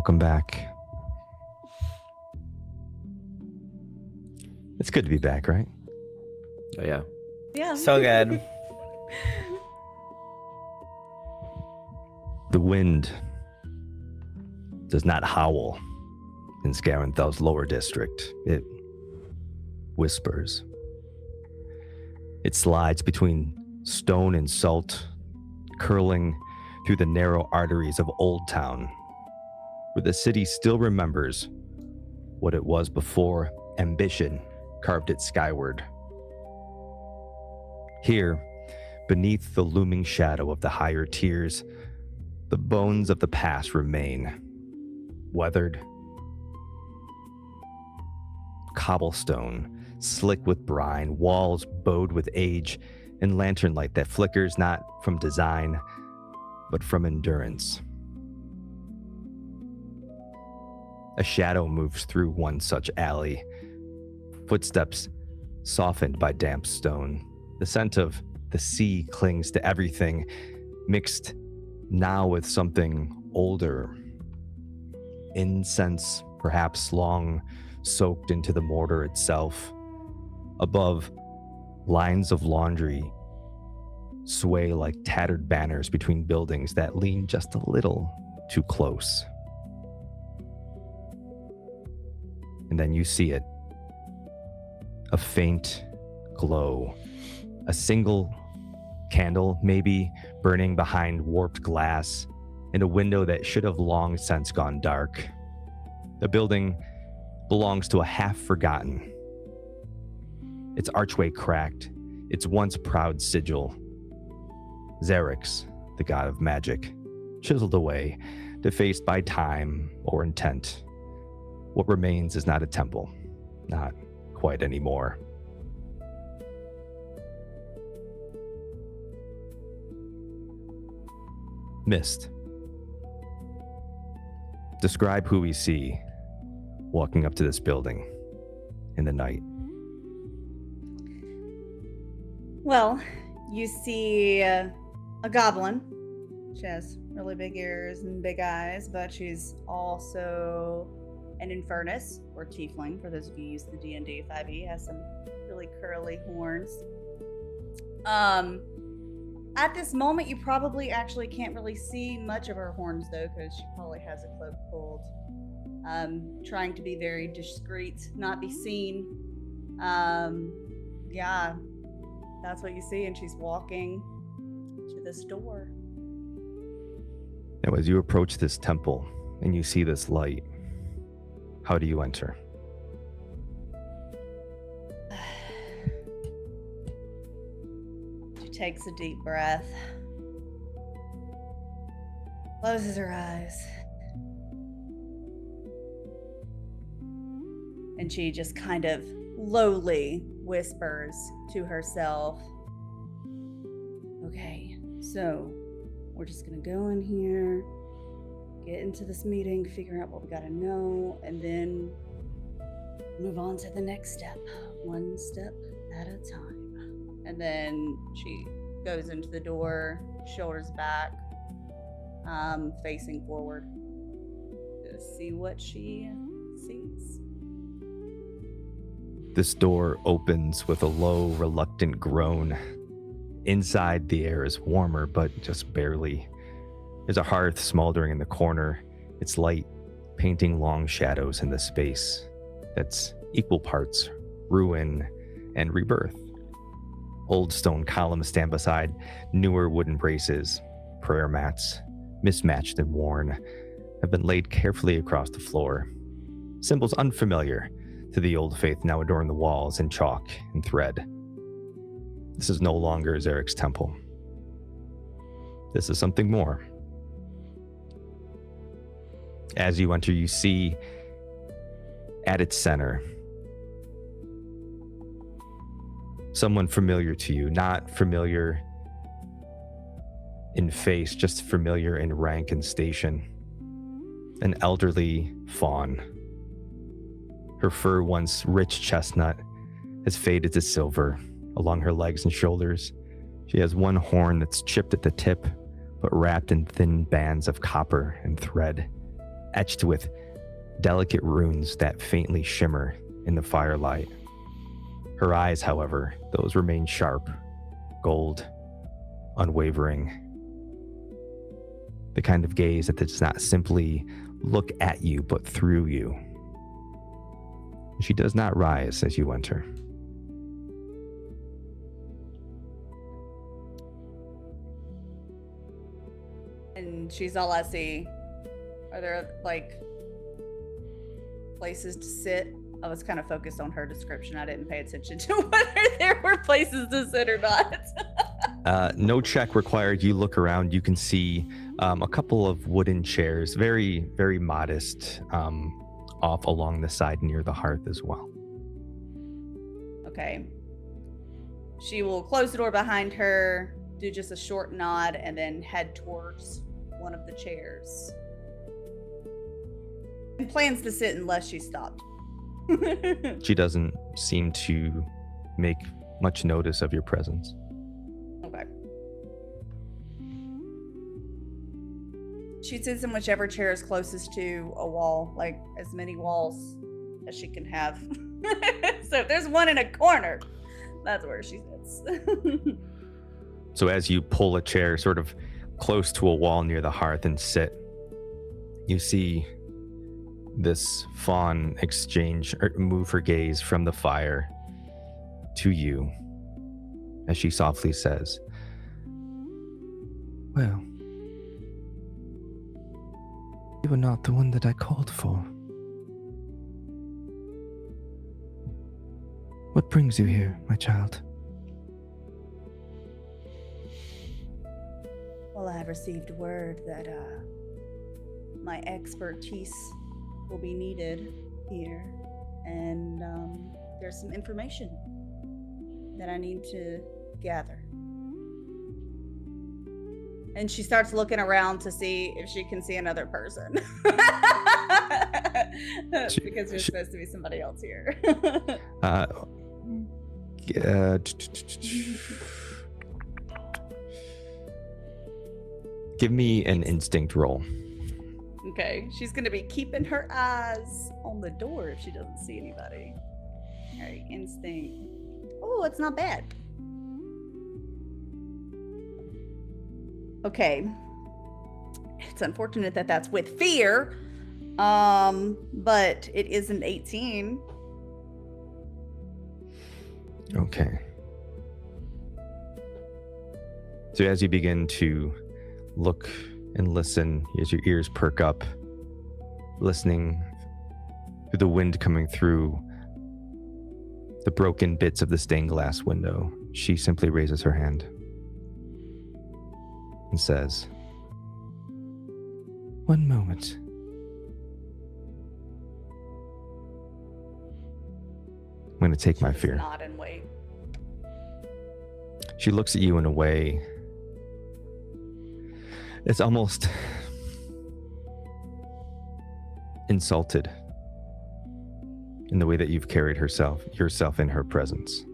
welcome back. It's good to be back, right? Oh, yeah. Yeah. So good. The wind does not howl in Scarenthel's lower district. It whispers. It slides between stone and salt, curling through the narrow arteries of Old Town, where the city still remembers what it was before ambition carved it skyward. Here, beneath the looming shadow of the higher tiers, the bones of the past remain, weathered, cobblestone, slick with brine, walls bowed with age, and lantern light that flickers not from design, but from endurance. A shadow moves through one such alley, footsteps softened by damp stone. The scent of the sea clings to everything, mixed now with something older. Incense, perhaps long soaked into the mortar itself. Above, lines of laundry sway like tattered banners between buildings that lean just a little too close. And then you see it. A faint glow. A single candle, maybe, burning behind warped glass in a window that should have long since gone dark. The building belongs to a half-forgotten. Its archway cracked, its once proud sigil. Xerix, the god of magic, chiseled away, defaced by time or intent. What remains is not a temple, not quite anymore. Myst. Describe who we see walking up to this building in the night. Well, you see a goblin. She has really big ears and big eyes, but she's also an infernus, or tiefling, for those of you who use the D&D 5e. Has some really curly horns. At this moment, you probably actually can't really see much of her horns, though, because she probably has a cloak pulled. Trying to be very discreet, not be seen. Yeah, that's what you see, and she's walking to this door. Now, as you approach this temple and you see this light, how do you enter? She takes a deep breath, closes her eyes, and she just kind of lowly whispers to herself, okay, so we're just gonna go in here, get into this meeting, figure out what we gotta know, and then move on to the next step, one step at a time. And then she goes into the door, shoulders back, facing forward to see what she sees. This door opens with a low, reluctant groan. Inside, the air is warmer, but just barely. There's a hearth smoldering in the corner, its light painting long shadows in the space that's equal parts ruin and rebirth. Old stone columns stand beside newer wooden braces. Prayer mats, mismatched and worn, have been laid carefully across the floor. Symbols unfamiliar to the old faith now adorn the walls in chalk and thread. This is no longer Xerix's temple. This is something more. As you enter, you see at its center someone familiar to you, not familiar in face, just familiar in rank and station. An elderly fawn. Her fur, once rich chestnut, has faded to silver along her legs and shoulders. She has one horn that's chipped at the tip, but wrapped in thin bands of copper and thread. etched with delicate runes that faintly shimmer in the firelight. Her eyes, however, those remain sharp, gold, unwavering. The kind of gaze that does not simply look at you, but through you. She does not rise as you enter. And she's all I see. Are there, like, places to sit? I was kind of focused on her description. I didn't pay attention to whether there were places to sit or not. No check required. You look around, you can see a couple of wooden chairs, very, very modest, off along the side near the hearth as well. Okay. She will close the door behind her, do just a short nod, and then head towards one of the chairs. And plans to sit unless she's stopped. She doesn't seem to make much notice of your presence. Okay. She sits in whichever chair is closest to a wall, like as many walls as she can have. So if there's one in a corner, that's where she sits. So as you pull a chair sort of close to a wall near the hearth and sit, you see this fawn exchange or move her gaze from the fire to you as she softly says, "Well, you were not the one that I called for. What brings you here, my child?" Well, I have received word that my expertise will be needed here, and there's some information that I need to gather. And she starts looking around to see if she can see another person. Because there's supposed to be somebody else here. Give me an instinct roll. Okay, she's gonna be keeping her eyes on the door if she doesn't see anybody. All right, instinct. Oh, it's not bad. Okay. It's unfortunate that that's with fear, but it is an 18. Okay. So as you begin to look and listen, as your ears perk up, listening to the wind coming through the broken bits of the stained glass window, she simply raises her hand and says, "One moment." I'm going to take my fear. Nod and wait. She looks at you in a way it's almost insulted in the way that you've carried yourself in her presence.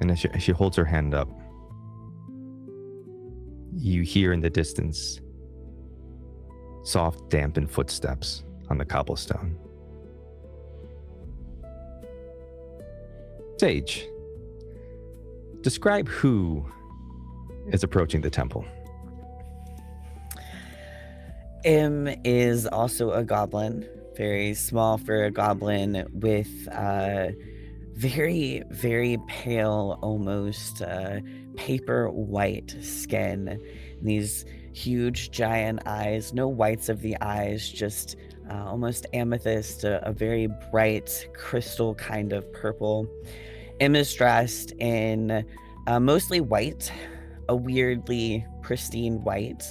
And as she holds her hand up, you hear in the distance soft, dampened footsteps on the cobblestone. Sage, describe who is approaching the temple. Is also a goblin, very small for a goblin, with very, very pale, almost paper white skin. These huge, giant eyes, no whites of the eyes, just almost amethyst, a very bright crystal kind of purple. Is dressed in mostly white, a weirdly pristine white,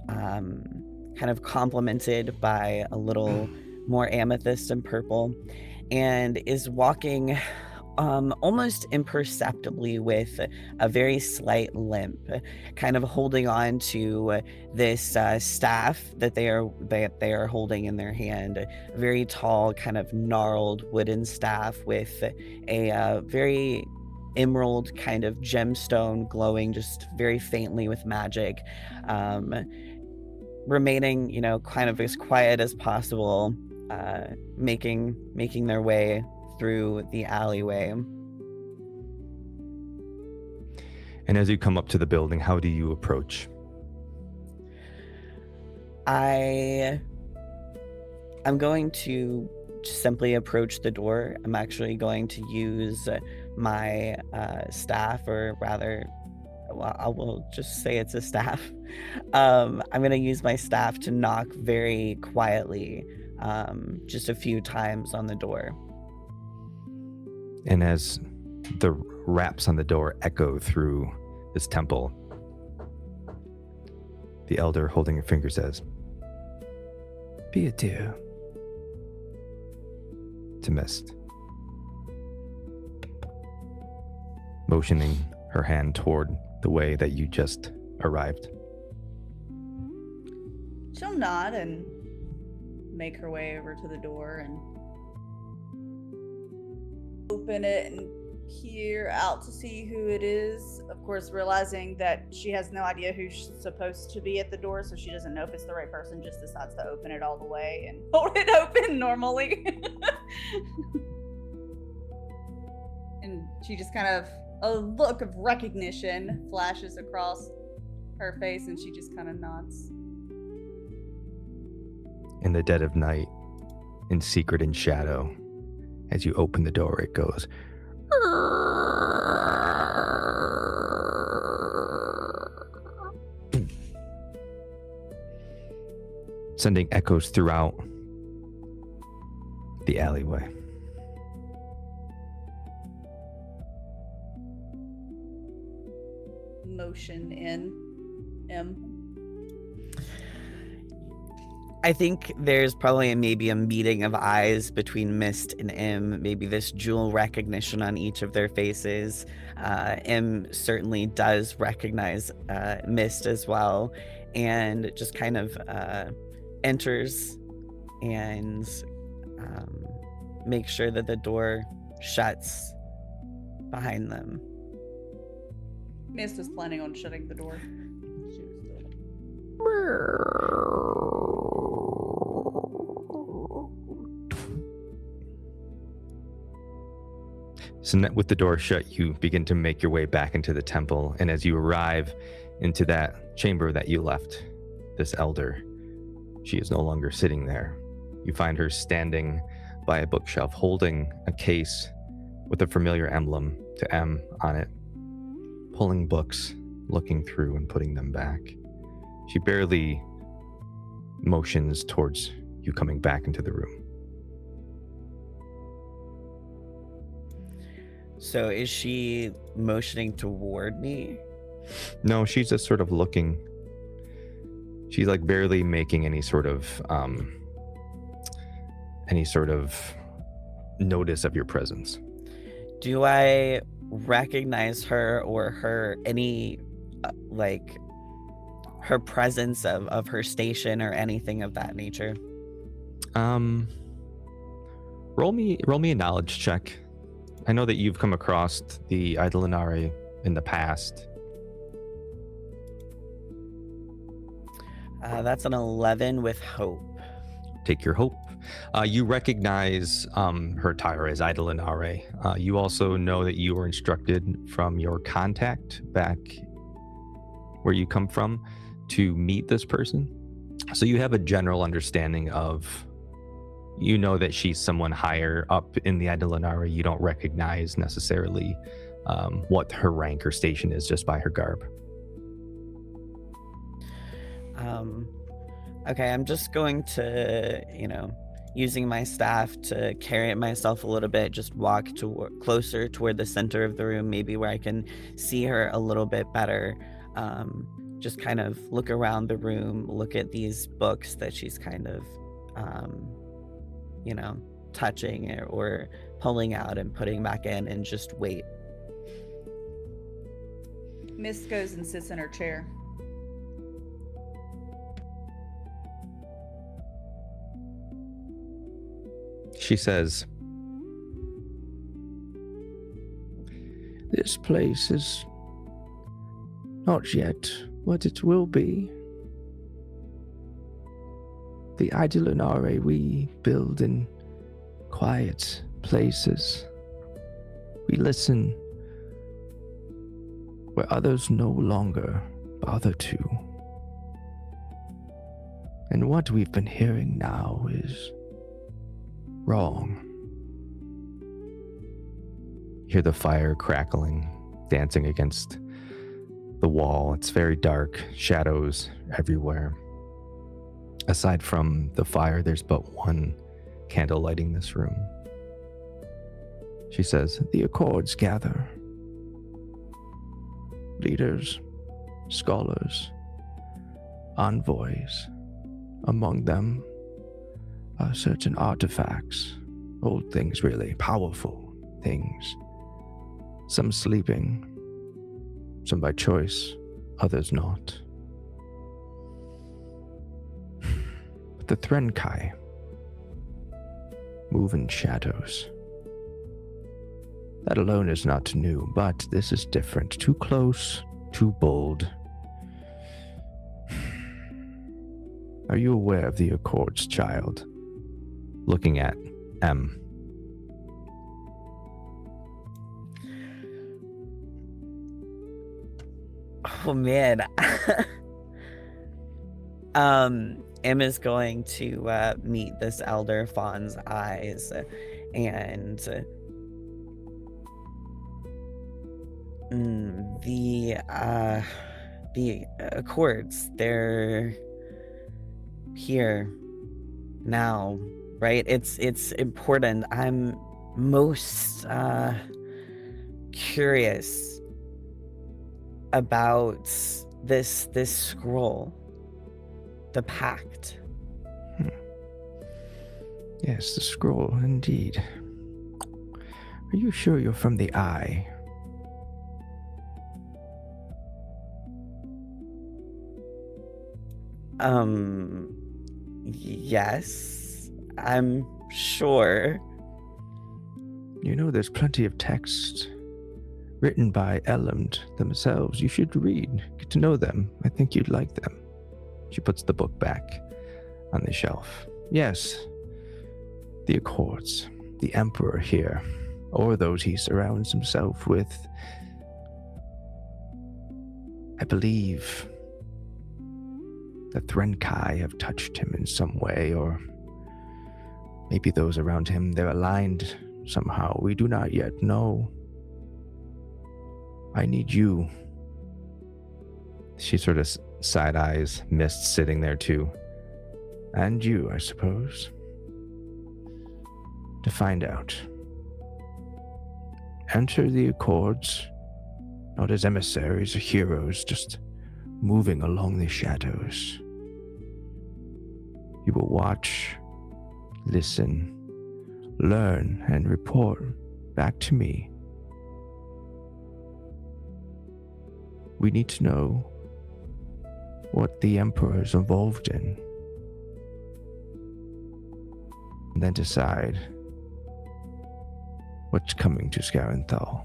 kind of complemented by a little more amethyst and purple, and is walking almost imperceptibly with a very slight limp, kind of holding on to this staff that they are holding in their hand, a very tall, kind of gnarled wooden staff with a very emerald kind of gemstone glowing just very faintly with magic. remaining, kind of as quiet as possible, making their way through the alleyway. And as you come up to the building, how do you approach? I'm going to simply approach the door. I'm actually going to use my staff, or rather, well, I will just say it's a staff. I'm going to use my staff to knock very quietly, just a few times on the door. And as the raps on the door echo through this temple, the elder holding her finger says, "Be adieu," to Myst, motioning her hand toward the way that you just arrived. She'll nod and make her way over to the door and open it and peer out to see who it is. Of course, realizing that she has no idea who's supposed to be at the door, so she doesn't know if it's the right person, just decides to open it all the way and hold it open normally. And she just kind of, a look of recognition flashes across her face, and she just kind of nods. In the dead of night, in secret and shadow, as you open the door, it goes, sending echoes throughout the alleyway. Motion in M. I think there's probably maybe a meeting of eyes between Myst and M, maybe this dual recognition on each of their faces. M certainly does recognize Myst as well, and just kind of enters and makes sure that the door shuts behind them. Myst was planning on shutting the door. She was still... So with the door shut, you begin to make your way back into the temple, and as you arrive into that chamber that you left, this elder, she is no longer sitting there. You find her standing by a bookshelf, holding a case with a familiar emblem to M on it, pulling books, looking through and putting them back. She barely motions towards you coming back into the room. So is she motioning toward me? No, she's just sort of looking. She's like barely making any sort of notice of your presence. Do I recognize her or her any like her presence of her station or anything of that nature? Roll me a knowledge check. I know that you've come across the Eidolonare in the past. That's an 11 with hope. Take your hope. You recognize her attire as Eidolonare. You also know that you were instructed from your contact back where you come from to meet this person. So you have a general understanding of, you know that she's someone higher up in the Eidolonare. You don't recognize necessarily what her rank or station is just by her garb. Okay, I'm just going to, using my staff to carry it myself a little bit, just walk closer toward the center of the room, maybe where I can see her a little bit better. Just kind of look around the room, look at these books that she's kind of, touching or pulling out and putting back in, and just wait. Myst goes and sits in her chair. She says, "This place is not yet what it will be. The Idolinare we build in quiet places. We listen where others no longer bother to. And what we've been hearing now is wrong. You hear the fire crackling, dancing against the wall. It's very dark, shadows everywhere. Aside from the fire, there's but one candle lighting this room. She says, the Accords gather. Leaders, scholars, envoys. Among them are certain artifacts, old things really, powerful things. Some sleeping, some by choice, others not. But the Threnkai move in shadows. That alone is not new, but this is different. Too close, too bold. Are you aware of the Accords, child? Looking at M. Oh man. M is going to meet this elder fawn's eyes, and the Accords, they're here now, right? It's important. I'm most curious about this scroll, the pact. Yes, the scroll, indeed. Are you sure you're from the Eye? Yes, I'm sure. You know, there's plenty of text written by Elend themselves. You should read, get to know them. I think you'd like them. She puts the book back on the shelf. Yes, the Accords, the Emperor here, or those he surrounds himself with. I believe the Threnkai have touched him in some way, or maybe those around him, they're aligned somehow. We do not yet know. I need you. She sort of side eyes Myst sitting there too. And you, I suppose. To find out. Enter the Accords, not as emissaries or heroes, just moving along the shadows. You will watch, listen, learn, and report back to me. We need to know what the Emperor is involved in, and then decide what's coming to Scarenthal.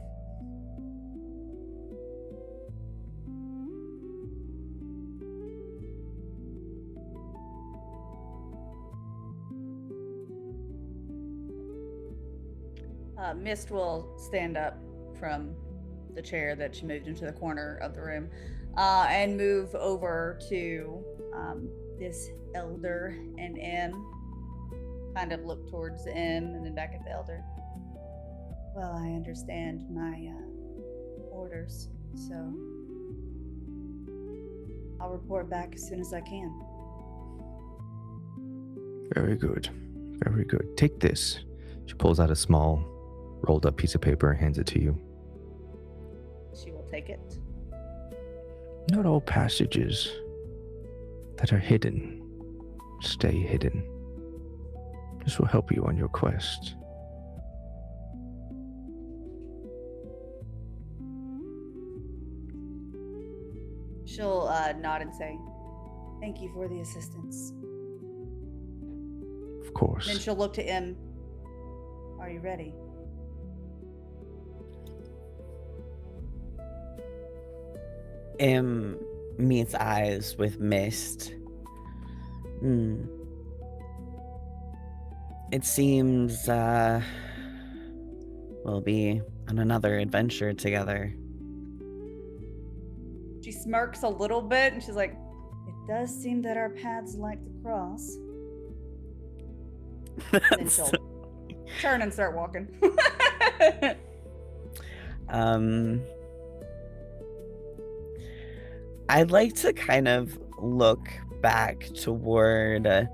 Myst will stand up from the chair that she moved into the corner of the room and move over to this elder and M. Kind of look towards M and then back at the elder. Well, I understand my orders, so I'll report back as soon as I can. Very good. Very good. Take this. She pulls out a small, rolled up piece of paper and hands it to you. She will take it. Not all passages that are hidden stay hidden. This will help you on your quest. She'll nod and say, "Thank you for the assistance." Of course. Then she'll look to M. Are you ready? M meets eyes with Myst. It seems we'll be on another adventure together. She smirks a little bit and she's like, it does seem that our paths like to cross. Then she'll turn and start walking. I'd like to kind of look back toward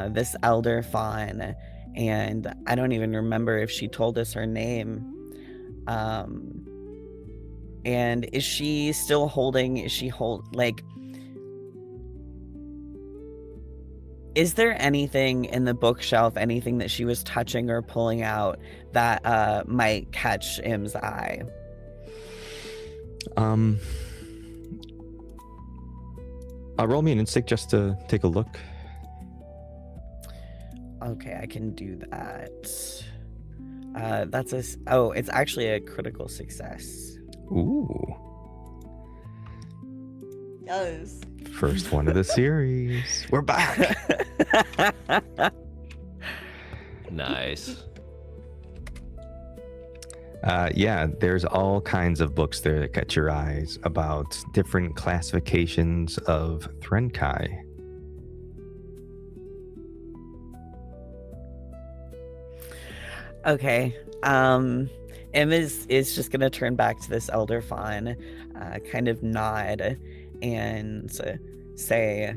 this elder fawn, and I don't even remember if she told us her name. And is she still holding? Is there anything in the bookshelf, anything that she was touching or pulling out that might catch Im's eye? Roll me an instinct just to take a look. Okay, I can do that. It's actually a critical success. Ooh. Yes. First one of the series. We're back. Nice. Yeah, there's all kinds of books there that catch your eyes about different classifications of Threnkai. Okay. Em is just gonna turn back to this elder fawn, kind of nod, and say,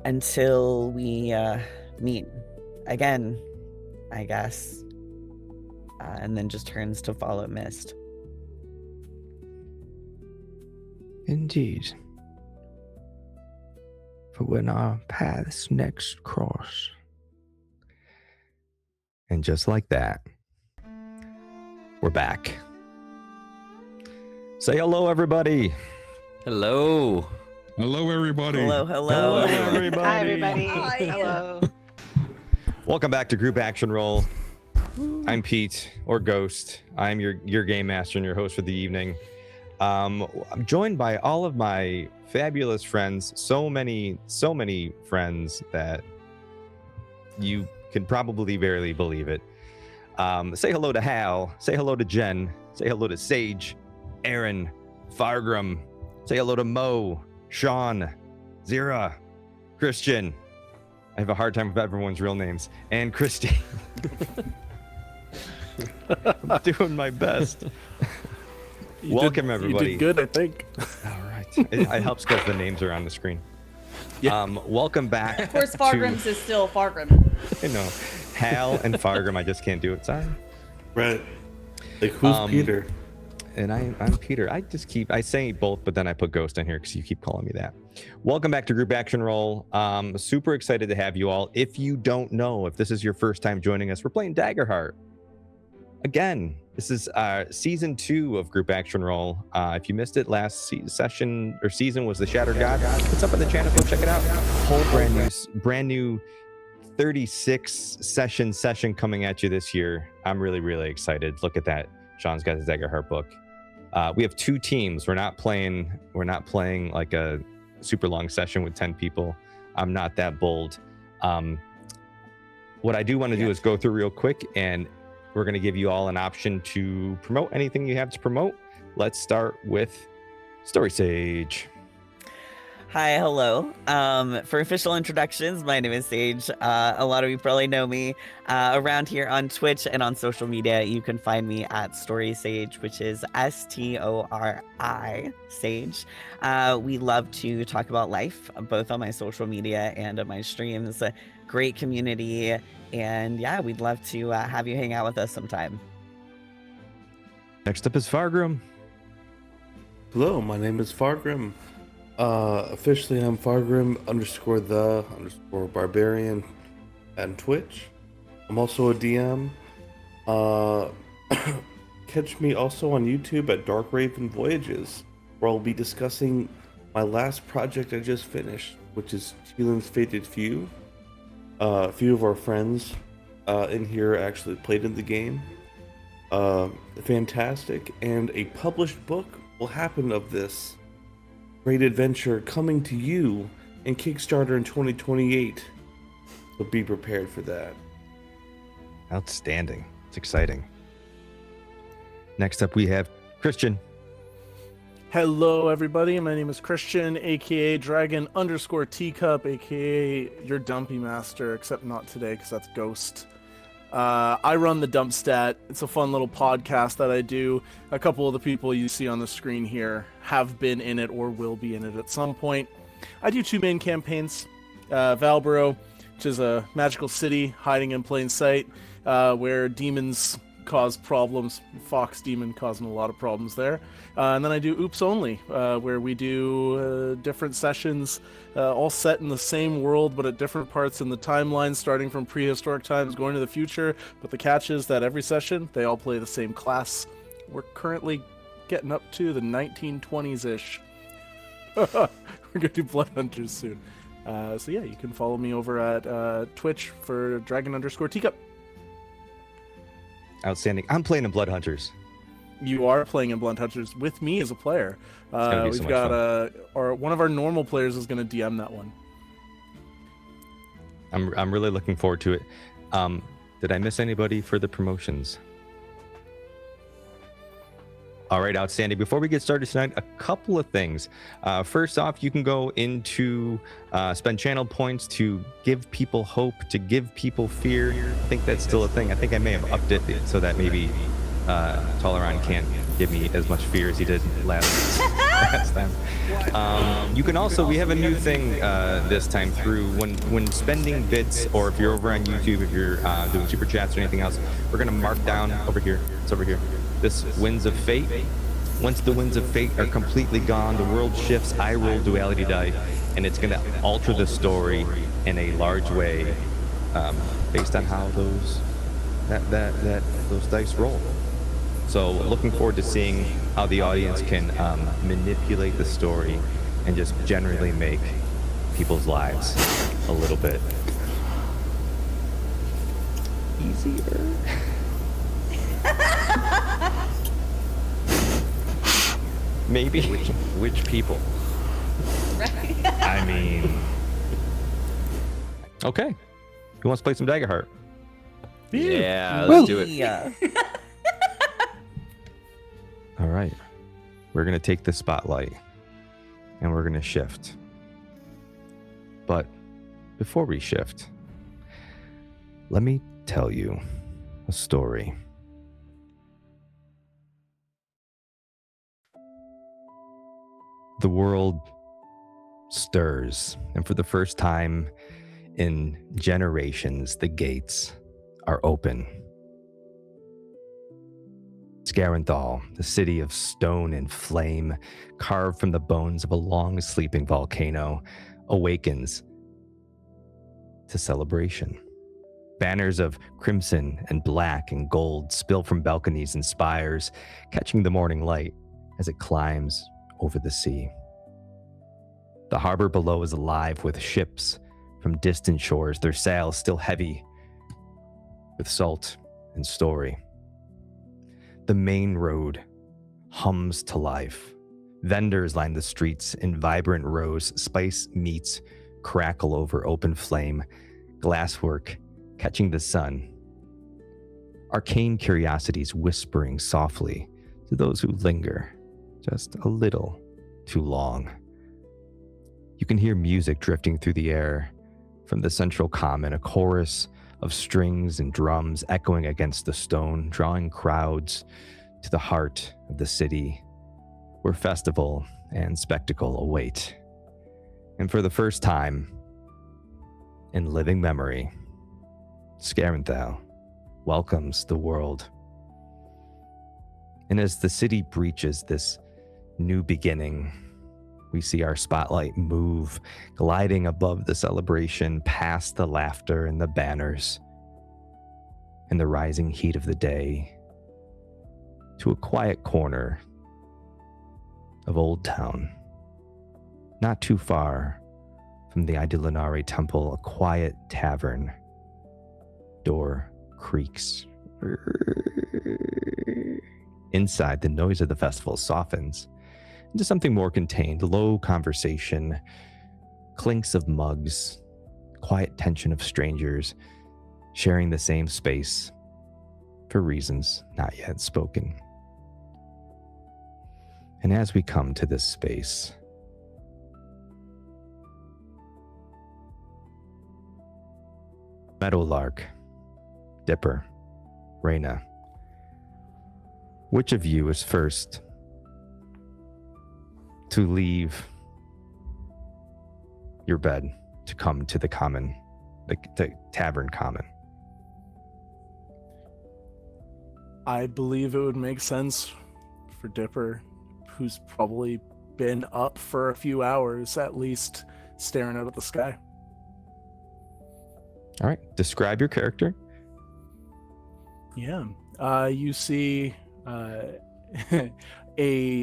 "Until we meet again, I guess." And then just turns to follow Myst. Indeed. For when our paths next cross. And just like that, we're back. Say hello, everybody. Hello. Hello, everybody. Hello, hello. everybody. Hi, everybody. Hi. Hello. Welcome back to Group Action Roll. I'm Pete, or Ghost. I'm your game master and your host for the evening. I'm joined by all of my fabulous friends. So many friends that you can probably barely believe it. Say hello to Hal. Say hello to Jen. Say hello to Sage, Aaron, Fargrim. Say hello to Mo, Sean, Zira, Christian. I have a hard time with everyone's real names. And Christy. I'm doing my best. Welcome, everybody. You did good, I think. All right. It helps because the names are on the screen. Yeah. Welcome back. Of course, Fargrim's is still Fargrim. I know. Hal and Fargrim, I just can't do it. Sorry. Right. Like, who's Peter? And I'm Peter. I say both, but then I put Ghost in here because you keep calling me that. Welcome back to Group Action Roll. Super excited to have you all. If you don't know, if this is your first time joining us, we're playing Daggerheart. Again, this is season 2 of Group Action Roll. If you missed it, last season was the Shattered God. It's up on the channel. Go check it out. Whole brand new 36 session coming at you this year. I'm really excited. Look at that. Sean's got his Daggerheart book. We have 2 teams. We're not playing like a super long session with 10 people. I'm not that bold. What I do want to do is go through real quick, and we're going to give you all an option to promote anything you have to promote. Let's start with Story Sage. Hi, hello. For official introductions, my name is Sage. A lot of you probably know me around here on Twitch and on social media. You can find me at Story Sage, which is STORI Sage. We love to talk about life, both on my social media and on my streams. A great community, and yeah, we'd love to have you hang out with us sometime. Next up is Fargrim. Hello, my name is Fargrim. Officially, I'm Fargrim_the_barbarian on Twitch. I'm also a DM. Catch me also on YouTube at Dark Raven Voyages, where I'll be discussing my last project I just finished, which is Teelan's Fated Few. A few of our friends in here actually played in the game. Fantastic, and a published book will happen of this great adventure coming to you in Kickstarter in 2028. So be prepared for that. Outstanding. It's exciting. Next up, we have Christian. Hello, everybody. My name is Christian, aka Dragon_Teacup, aka your Dumpy Master, except not today because that's Ghost. I run the Dump Stat. It's a fun little podcast that I do. A couple of the people you see on the screen here have been in it or will be in it at some point. I do 2 main campaigns. Valbro, which is a magical city hiding in plain sight, where demons cause problems. Fox demon causing a lot of problems there. And then I do Oops Only, where we do different sessions, all set in the same world, but at different parts in the timeline, starting from prehistoric times, going to the future. But the catch is that every session, they all play the same class. We're currently getting up to the 1920s-ish. We're going to do Blood Hunters soon. So yeah, you can follow me over at Twitch for Dragon_Teacup. Outstanding. I'm playing in Blood Hunters. You are playing in Blood Hunters with me as a player. gonna be so We've much got one of our normal players is going to DM that one. I'm really looking forward to it. Did I miss anybody for the promotions? All right, outstanding. Before we get started tonight, a couple of things. First off, you can go into spend channel points to give people hope, to give people fear. I think that's still a thing. I think I may have upped it so that maybe Toleran can't give me as much fear as he did last time. You can also, we have a new thing this time through when spending bits, or if you're over on YouTube, if you're doing super chats or anything else, we're going to mark down over here. It's over here. This Winds of Fate. Once the Winds of Fate are completely gone, the world shifts. I roll duality die, and it's going to alter the story in a large way, based on how those dice roll. So looking forward to seeing how the audience can manipulate the story and just generally make people's lives a little bit easier. Maybe. Which people? I mean, okay. Who wants to play some Daggerheart? Yeah, let's do it. Yeah. All right. We're going to take the spotlight and we're going to shift. But before we shift, let me tell you a story. The world stirs, and for the first time in generations, the gates are open. Scarenthal, the city of stone and flame, carved from the bones of a long-sleeping volcano, awakens to celebration. Banners of crimson and black and gold spill from balconies and spires, catching the morning light as it climbs over the sea. The harbor below is alive with ships from distant shores, their sails still heavy with salt and story. The main road hums to life. Vendors line the streets in vibrant rows, spice meats crackle over open flame, glasswork catching the sun. Arcane curiosities whispering softly to those who linger just a little too long. You can hear music drifting through the air from the central common, a chorus of strings and drums echoing against the stone, drawing crowds to the heart of the city where festival and spectacle await. And for the first time in living memory, Scarenthal welcomes the world. And as the city breaches this new beginning, we see our spotlight move, gliding above the celebration, past the laughter and the banners, and the rising heat of the day, to a quiet corner of Old Town, not too far from the Idulinari Temple, a quiet tavern. Door creaks. Inside, the noise of the festival softens into something more contained, low conversation, clinks of mugs, quiet tension of strangers sharing the same space for reasons not yet spoken. And as we come to this space, Meadowlark, Dipper, Rayna, which of you is first to leave your bed to come to the common, the tavern common? I believe it would make sense for Dipper, who's probably been up for a few hours at least, staring out at the sky. All right, describe your character. Yeah. You see a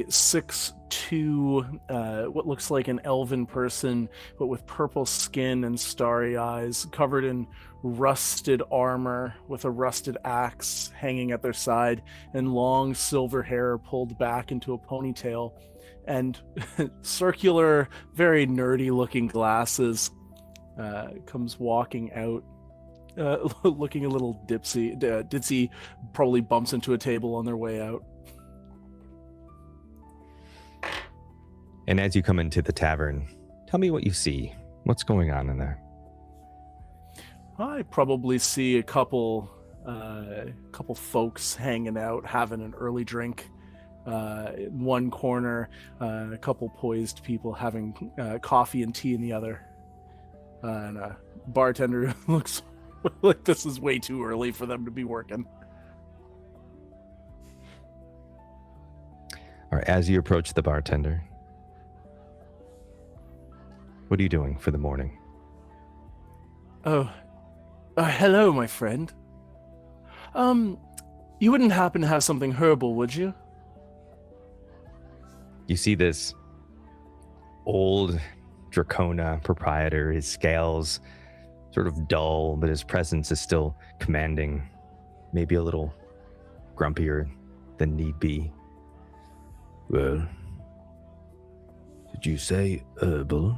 6'2", what looks like an elven person, but with purple skin and starry eyes, covered in rusted armor with a rusted axe hanging at their side, and long silver hair pulled back into a ponytail, and circular, very nerdy looking glasses. Comes walking out, looking a little ditzy, probably bumps into a table on their way out. And as you come into the tavern, tell me what you see. What's going on in there? I probably see a couple folks hanging out, having an early drink. In one corner, a couple poised people having coffee and tea in the other. And a bartender looks like this is way too early for them to be working. All right, as you approach the bartender, what are you doing for the morning? Oh, hello, my friend. You wouldn't happen to have something herbal, would you? You see this old Dracona proprietor, his scales sort of dull, but his presence is still commanding, maybe a little grumpier than need be. Well, did you say herbal?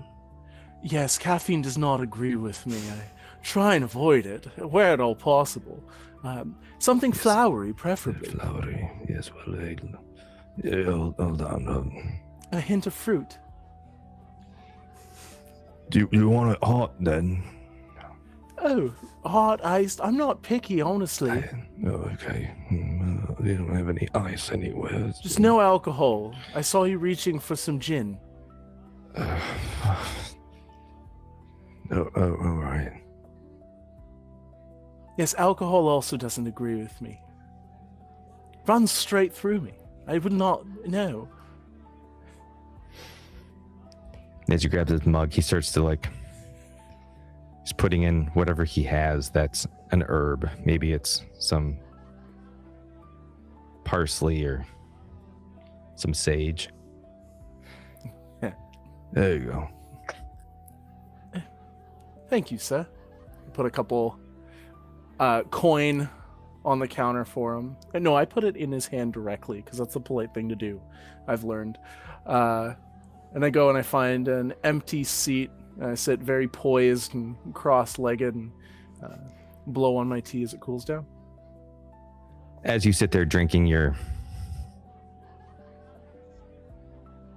Yes, caffeine does not agree with me. I try and avoid it, where at all possible. Something flowery, preferably. Flowery, yes, well, hold on. A hint of fruit. Do you want it hot then? Oh, hot, iced. I'm not picky, honestly. Okay. You don't have any ice anywhere. Just no alcohol. I saw you reaching for some gin. Oh, all right. Yes, alcohol also doesn't agree with me. Runs straight through me. I would not know. As you grab his mug, he starts to he's putting in whatever he has that's an herb. Maybe it's some parsley or some sage. There you go. Thank you, sir. Put a couple coin on the counter for him. No, I put it in his hand directly because that's a polite thing to do, I've learned. And I go and I find an empty seat. I sit very poised and cross-legged and blow on my tea as it cools down. As you sit there drinking your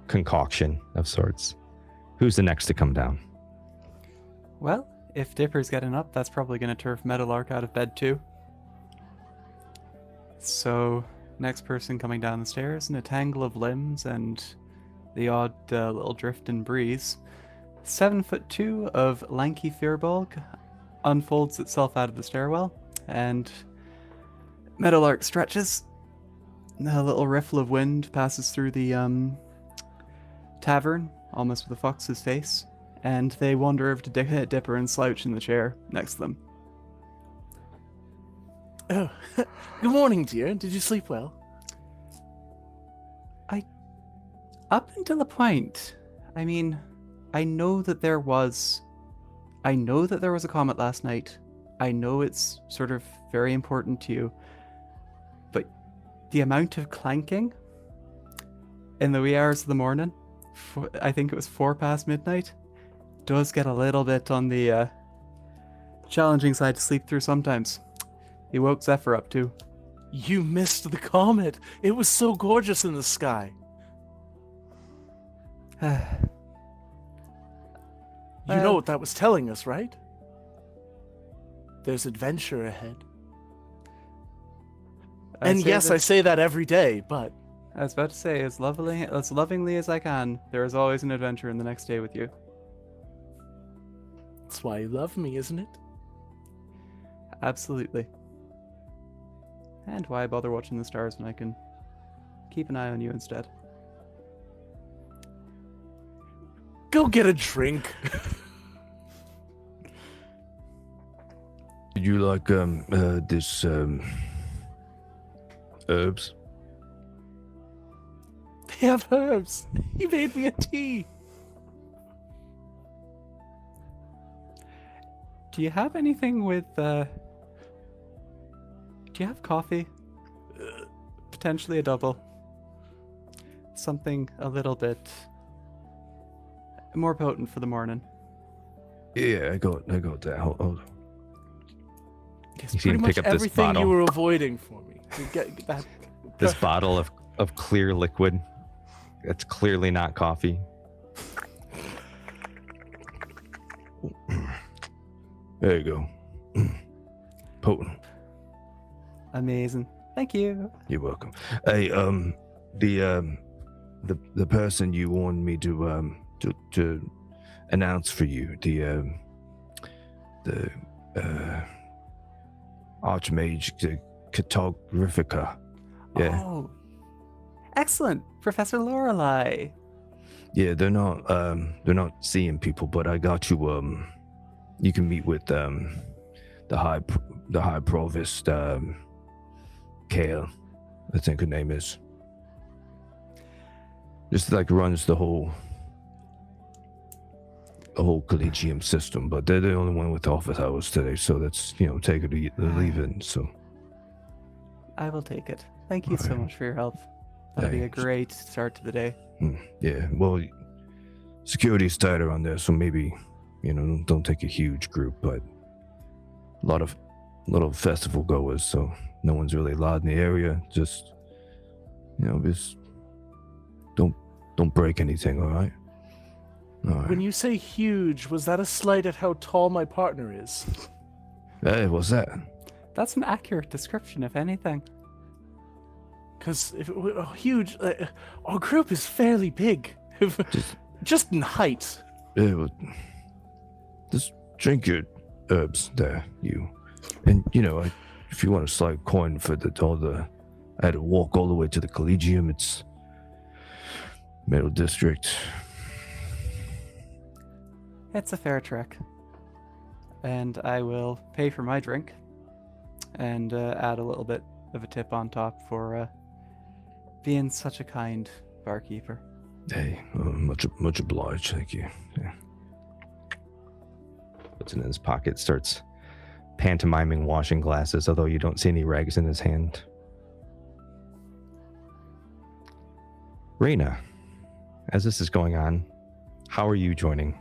concoction of sorts, who's the next to come down? Well, if Dipper's getting up, that's probably going to turf Meadowlark out of bed too. So, next person coming down the stairs in a tangle of limbs and the odd little drift and breeze. 7'2" of lanky Firbolg unfolds itself out of the stairwell, and Meadowlark stretches. A little riffle of wind passes through the tavern, almost with a fox's face, and they wander over to Dipper and slouch in the chair next to them. Oh, good morning, dear. Did you sleep well? Up until a point. I mean, I know that there was a comet last night. I know it's sort of very important to you. But the amount of clanking in the wee hours of the morning, I think it was 4 past midnight, does get a little bit on the challenging side to sleep through sometimes. He woke Zephyr up too. You missed the comet. It was so gorgeous in the sky. You know what that was telling us, right? There's adventure ahead. And yes, I say that every day, but... I was about to say, as lovingly as I can, there is always an adventure in the next day with you. That's why you love me, isn't it? Absolutely. And why bother watching the stars when I can keep an eye on you instead? Go get a drink. Did you like this herbs? They have herbs. He made me a tea. Do you have anything with, do you have coffee? Potentially a double. Something a little bit more potent for the morning. Yeah, I got that. Hold on. It's You see him pretty pick much up this everything bottle. you were avoiding for me. You get that. This bottle of clear liquid. That's clearly not coffee. There you go. Potent. Amazing. Thank you. You're welcome. Hey, the person you wanted me to announce for you, the Archmage, the Cartographica. Yeah. Oh, excellent, Professor Lorelei. Yeah, they're not seeing people, but I got you. You can meet with the high provost, Kale, I think her name is. Just like runs the whole collegium system, but they're the only one with office hours today, so that's take it or leave it. So I will take it. Thank you so Alright. much for your help. That'll be a Thanks. great start to the day. yeah, well, security's tighter on there, so maybe don't take a huge group, but a lot of festival goers, so no one's really allowed in the area. Just just don't break anything, all right? All right. When you say huge, was that a slight at how tall my partner is? Hey, what's that? That's an accurate description, if anything. Because if it were huge, our group is fairly big, just in height. Yeah, well, just drink your herbs there, you. And if you want a slight coin for I had to walk all the way to the Collegium. It's Middle District. It's a fair trek. And I will pay for my drink and add a little bit of a tip on top for being such a kind barkeeper. Hey, much obliged, thank you. Yeah. Puts it in his pocket, starts pantomiming washing glasses, although you don't see any rags in his hand. Rayna, as this is going on, how are you joining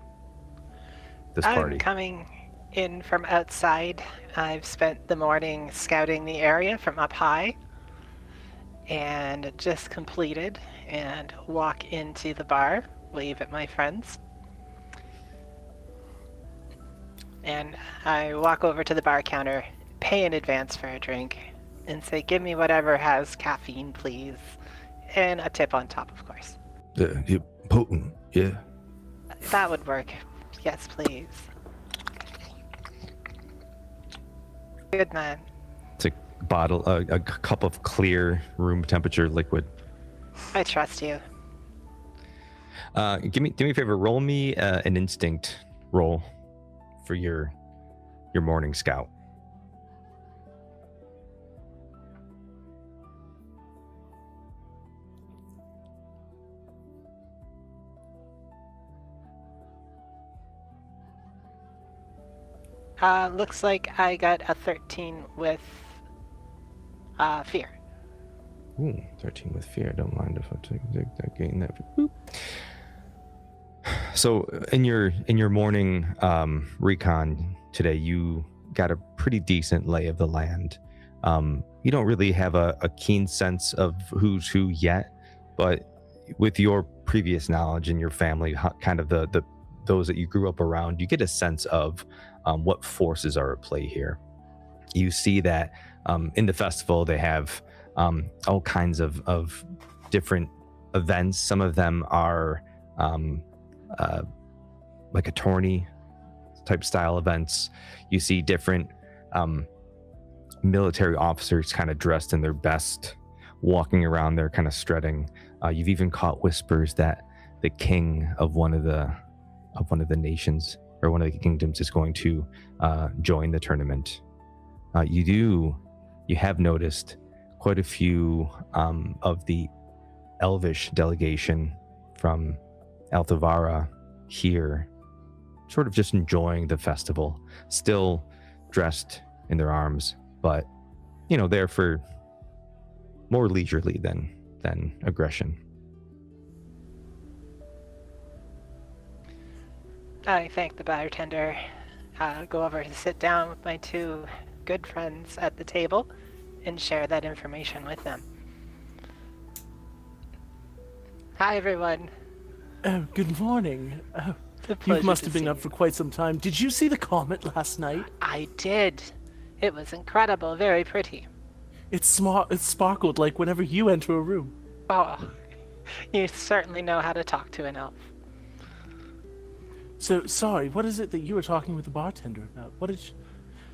this party? I'm coming in from outside. I've spent the morning scouting the area from up high and just completed and walk into the bar, wave at my friends. And I walk over to the bar counter, pay in advance for a drink, and say, give me whatever has caffeine, please. And a tip on top, of course. You're potent, yeah. That would work. Yes, please. Good man. It's a bottle, a cup of clear room temperature liquid. I trust you. Do me a favor. Roll me an instinct roll for your morning scout. Looks like I got a 13 with fear. Ooh, 13 with fear. I don't mind if I take that gain that. Boop. So in your morning recon today, you got a pretty decent lay of the land. you don't really have a keen sense of who's who yet, but with your previous knowledge and your family, kind of the those that you grew up around, you get a sense of what forces are at play here. You see that in the festival they have all kinds of different events. Some of them are like a tourney type style events. You see different military officers kind of dressed in their best, walking around there kind of strutting. You've even caught whispers that the king of one of the nations or one of the kingdoms is going to join the tournament. You have noticed quite a few of the elvish delegation from Oathfyre here, sort of just enjoying the festival, still dressed in their arms, but there for more leisurely than aggression. I thank the bartender, go over to sit down with my two good friends at the table, and share that information with them. Hi, everyone. Oh, good morning. Oh, It's a you pleasure must to have been see up for quite some time. Did you see the comet last night? I did. It was incredible, very pretty. It sparkled like whenever you enter a room. Oh, you certainly know how to talk to an elf. So, sorry, what is it that you were talking with the bartender about?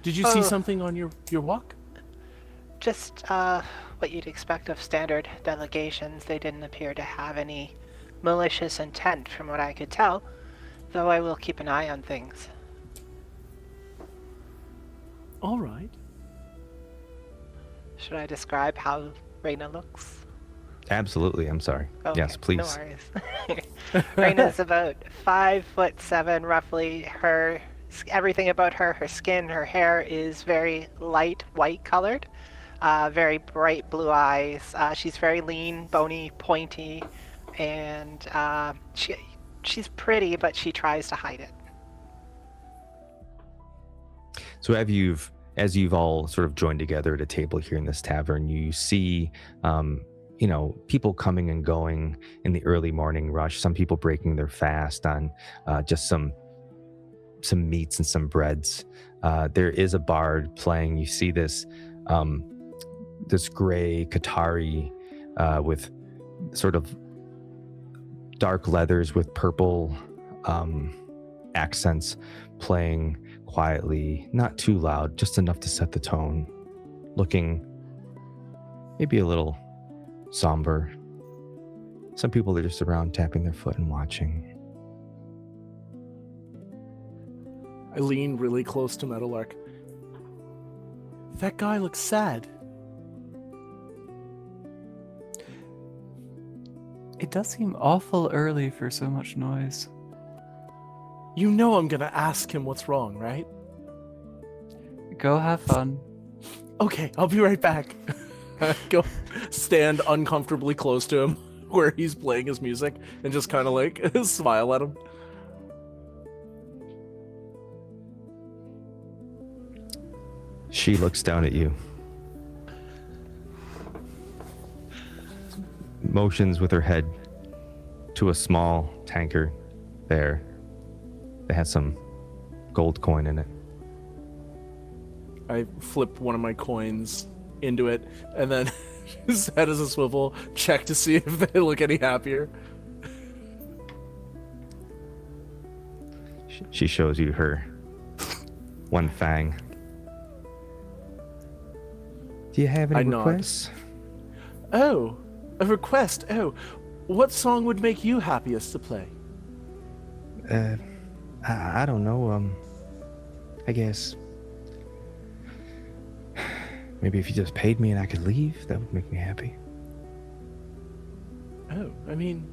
Did you see something on your walk? Just what you'd expect of standard delegations. They didn't appear to have any malicious intent from what I could tell, though I will keep an eye on things. All right. Should I describe how Rayna looks? Absolutely. I'm sorry. Okay, Yes, please. No worries. Rayna's about 5'7" roughly. Everything about her skin, her hair is very light white colored, very bright blue eyes. She's very lean, bony, pointy, and she's pretty, but she tries to hide it. So as you've all sort of joined together at a table here in this tavern, you see people coming and going in the early morning rush, some people breaking their fast on just some meats and some breads. There is a bard playing. You see this gray Qatari with sort of dark leathers with purple accents, playing quietly, not too loud, just enough to set the tone, looking maybe a little somber. Some people are just around tapping their foot and watching. I lean really close to Meadowlark. That guy looks sad. It does seem awful early for so much noise. You know I'm gonna ask him what's wrong, right? Go have fun. Okay, I'll be right back. Go stand uncomfortably close to him where he's playing his music and just kind of like smile at him. She looks down at you, motions with her head to a small tankard there that has some gold coin in it. I flip one of my coins into it, and then his head is a swivel, check to see if they look any happier. She shows you her one fang. Do you have any requests? Oh, a request. Oh, what song would make you happiest to play? I don't know. I guess maybe if you just paid me and I could leave, that would make me happy. Oh, I mean,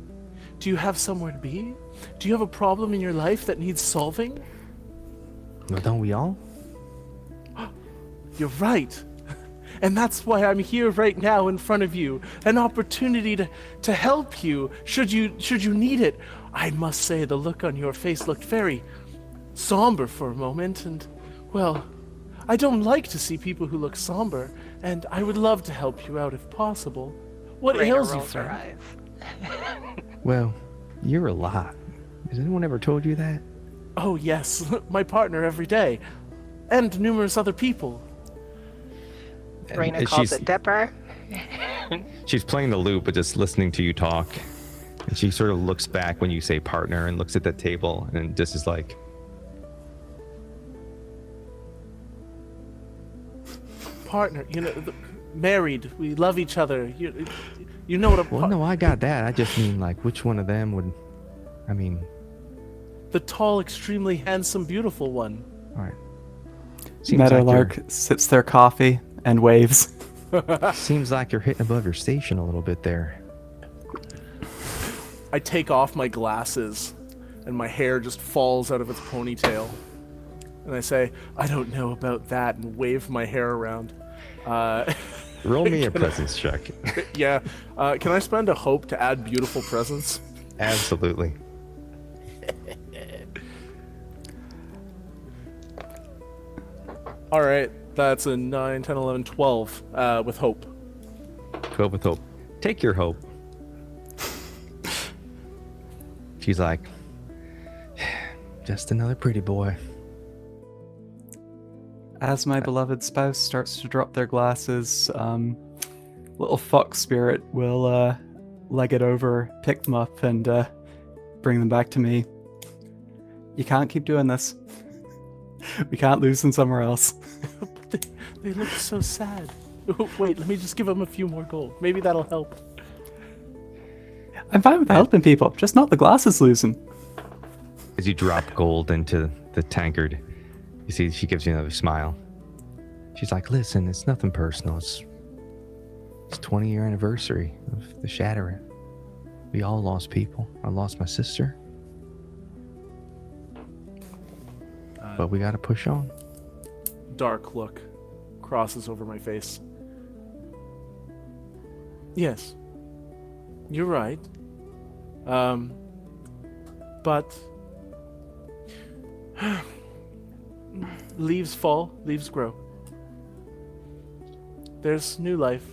do you have somewhere to be? Do you have a problem in your life that needs solving? Well, don't we all? You're right. And that's why I'm here right now in front of you. An opportunity to help you should you need it. I must say the look on your face looked very somber for a moment, and well, I don't like to see people who look somber, and I would love to help you out if possible. What Rayna ails you, rolls her friend? eyes. Well, you're a lot. Has anyone ever told you that? Oh, yes, my partner every day, and numerous other people. Rayna And calls it Dipper. She's playing the lute, but just listening to you talk. And she sort of looks back when you say partner and looks at that table and just is like, Partner, married, we love each other. You know what a well, no, I got that. I just mean, like, which one of them would, I mean, the tall, extremely handsome, beautiful one. all right. Seems like Meadowlark sips their coffee and waves. seems like you're hitting above your station a little bit there. I take off my glasses, and my hair just falls out of its ponytail. And I say, I don't know about that, and wave my hair around. Roll me a presence check. Yeah. Can I spend a hope to add beautiful presence? Absolutely. All right. That's a 9, 10, 11, 12 with hope. 12 with hope. Take your hope. She's like, just another pretty boy. As my beloved spouse starts to drop their glasses, little fox spirit will leg it over, pick them up, and bring them back to me. You can't keep doing this. We can't lose them somewhere else. They look so sad. Wait, let me just give them a few more gold. Maybe that'll help. I'm fine with helping people, just not the glasses losing. As you drop gold into the tankard, you see she gives you another smile. She's like, listen, it's nothing personal. It's 20-year anniversary of the Shattering. We all lost people. I lost my sister. But we gotta push on. Dark look crosses over my face. Yes, you're right. But leaves fall, leaves grow. There's new life.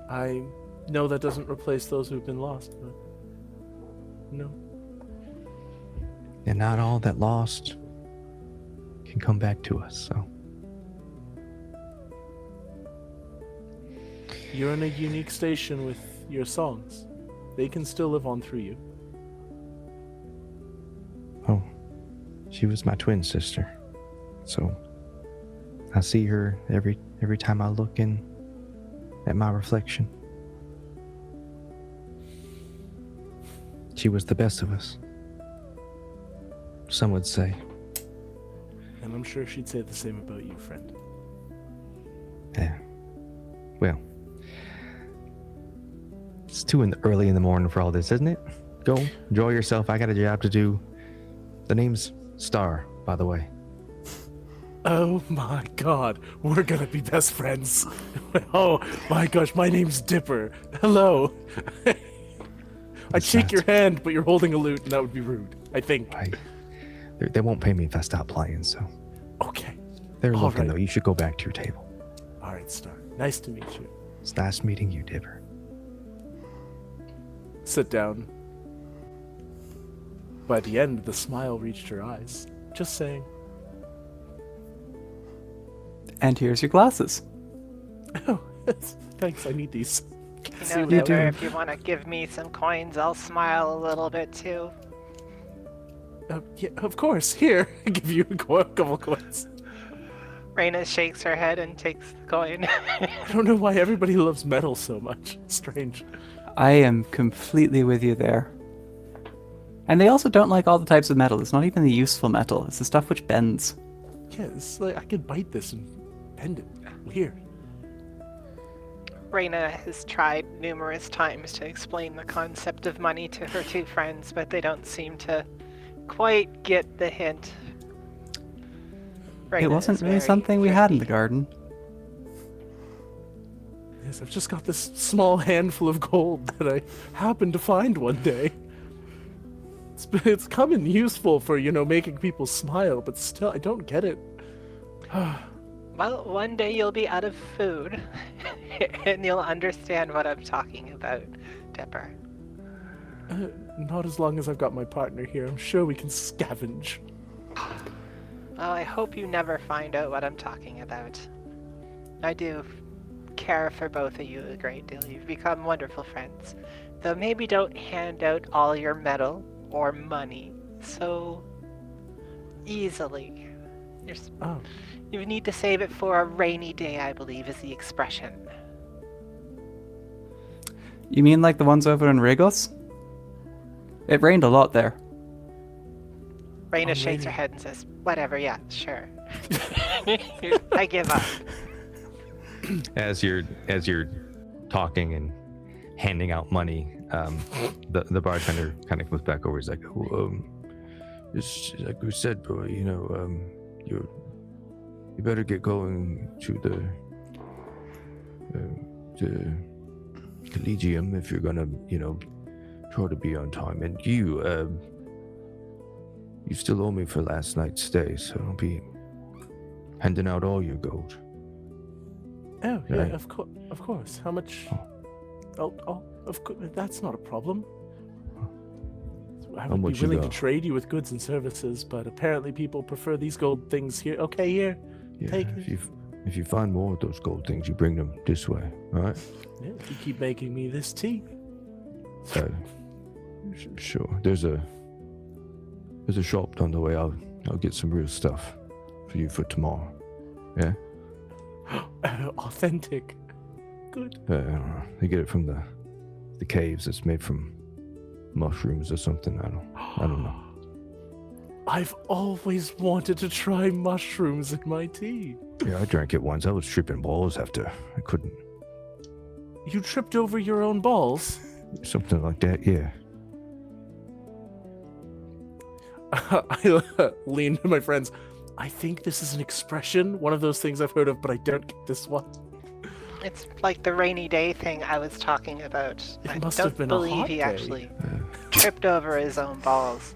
I know that doesn't replace those who've been lost, but no. And not all that lost can come back to us, so. You're in a unique station with your songs. They can still live on through you. Oh, she was my twin sister. So I see her every time I look in at my reflection. She was the best of us. Some would say. And I'm sure she'd say the same about you, friend. Yeah. Well, it's early in the morning for all this, isn't it? Go, enjoy yourself. I got a job to do. The name's Star, by the way. Oh my god, we're gonna be best friends. Oh my gosh, my name's Dipper. Hello. I'd shake your hand, but you're holding a lute, and that would be rude, I think. They won't pay me if I stop playing, so. Okay. They're All looking, right. though. You should go back to your table. All right, Star. Nice to meet you. It's nice meeting you, Dipper. Sit down. By the end, the smile reached her eyes. Just saying. And here's your glasses. Oh, thanks. I need these. You know, you Dipper, do. if you want to give me some coins, I'll smile a little bit too. Yeah, of course. Here, I give you a couple coins. Rayna shakes her head and takes the coin. I don't know why everybody loves metal so much. Strange. I am completely with you there. And they also don't like all the types of metal. It's not even the useful metal. It's the stuff which bends. Yeah, it's like I could bite this and bend it. Weird. Rayna has tried numerous times to explain the concept of money to her two friends, but they don't seem to quite get the hint. It Rayna wasn't is really very something we had in the thrifty. garden. Yes, I've just got this small handful of gold that I happened to find one day. It's come in useful for, making people smile, but still, I don't get it. Well, one day you'll be out of food, and you'll understand what I'm talking about, Dipper. Not as long as I've got my partner here. I'm sure we can scavenge. Well, I hope you never find out what I'm talking about. I do care for both of you a great deal. You've become wonderful friends. Though maybe don't hand out all your metal or money so easily. Oh. You need to save it for a rainy day, I believe is the expression. You mean like the ones over in Regos? It rained a lot there. Rayna shakes her head and says, whatever, yeah, sure. I give up. As you're talking and handing out money, the bartender kind of comes back over. He's like, It's like we said, bro, you better get going to the Collegium if you're gonna, try to be on time. And you still owe me for last night's stay, so I'll be handing out all your gold. Oh, yeah, Right. of course. How much? Oh, of course, that's not a problem. I How would be much you willing to got? trade you with goods and services, but apparently people prefer these gold things here. Okay, here. Yeah, Take if you find more of those gold things, you bring them this way, all right? Yeah, if you keep making me this tea. Sure. There's a shop down the way. I'll get some real stuff for you for tomorrow. Yeah. Authentic. Good. They get it from the caves. It's made from mushrooms or something. I don't know. I've always wanted to try mushrooms in my tea. Yeah, I drank it once. I was tripping balls after. I couldn't. You tripped over your own balls? Something like that. Yeah. I lean to my friends. I think this is an expression, one of those things I've heard of, but I don't get this one. It's like the rainy day thing I was talking about. It must I have don't been a believe hot he day. actually tripped over his own balls.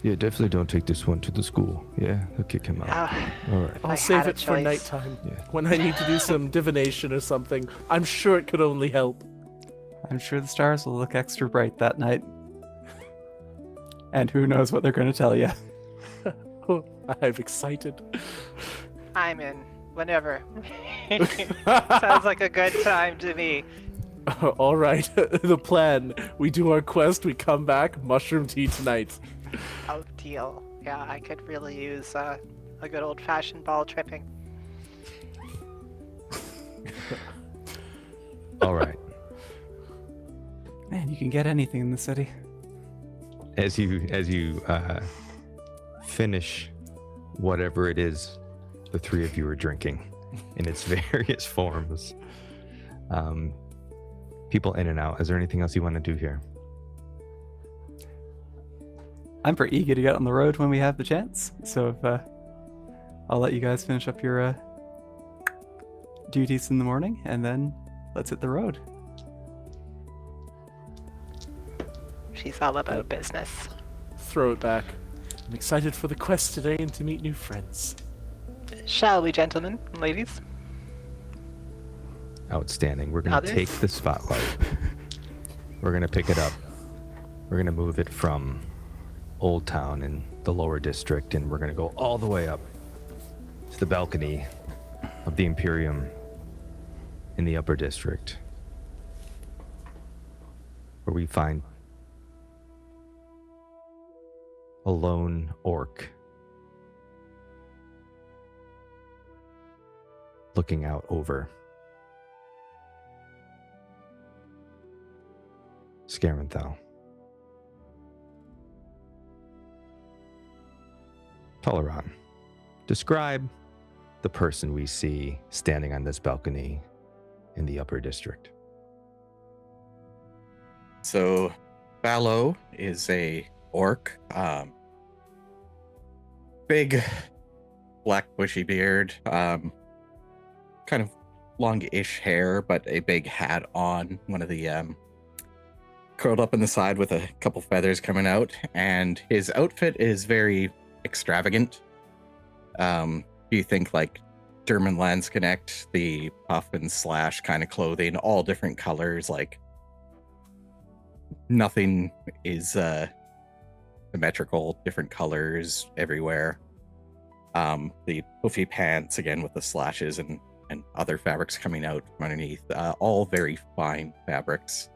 Yeah, definitely don't take this one to the school. Yeah, they'll kick him out. Ah, All right. I I'll save had a it for choice. nighttime. Yeah. When I need to do some divination or something. I'm sure it could only help. I'm sure the stars will look extra bright that night. And who knows what they're going to tell you. Oh, I'm excited. I'm in. Whenever. Sounds like a good time to me. All right, the plan. We do our quest, we come back, mushroom tea tonight. Oh, deal. Yeah, I could really use a good old-fashioned ball tripping. all right. Man, you can get anything in the city. As you finish whatever it is the three of you are drinking in its various forms, people in and out. Is there anything else you want to do here? I'm pretty eager to get on the road when we have the chance. So if, I'll let you guys finish up your duties in the morning, and then let's hit the road. She's all about business. Throw it back. I'm excited for the quest today and to meet new friends. Shall we, gentlemen and ladies? Outstanding. We're going to Others? take the spotlight. We're going to pick it up. We're going to move it from Old Town in the lower district, and we're going to go all the way up to the balcony of the Imperium in the upper district, where we find a lone orc looking out over Scarenthal. Toleran, describe the person we see standing on this balcony in the upper district. So, Bal-O is a orc, big, black bushy beard, kind of longish hair, but a big hat on. One of the curled up in the side with a couple feathers coming out, and his outfit is very extravagant. You think like German Landsknecht, the puff and slash kind of clothing, all different colors, like nothing is symmetrical, different colors everywhere. The puffy pants again with the slashes and other fabrics coming out from underneath, all very fine fabrics.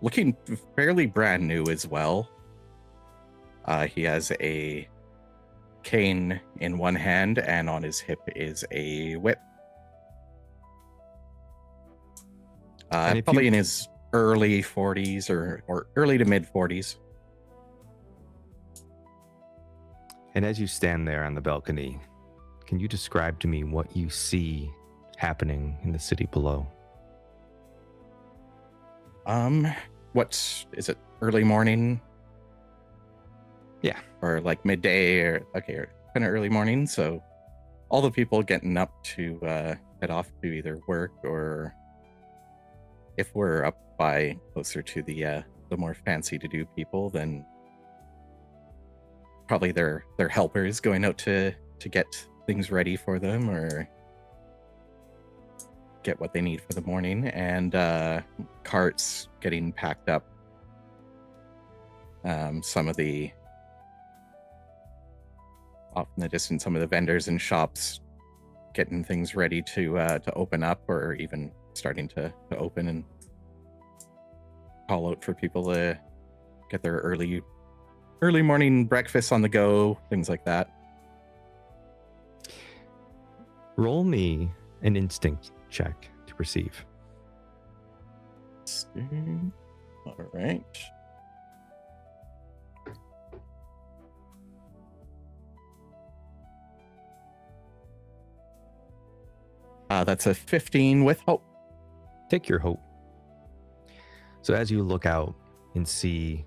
Looking fairly brand new as well. He has a cane in one hand, and on his hip is a whip. Probably in his early 40s or early to mid 40s. And as you stand there on the balcony, can you describe to me what you see happening in the city below? What is it? Early morning? Yeah. Or like midday, or kind of early morning. So all the people getting up to head off to either work, or if we're up by closer to the more fancy to do people, then probably their helpers going out to get things ready for them or get what they need for the morning, and carts getting packed up. Some of the off in the distance, some of the vendors and shops getting things ready to open up, or even starting to open and call out for people to get their early morning breakfast on the go, things like that. Roll me an instinct check to perceive. All right. That's a 15 with hope. Take your hope. So as you look out and see,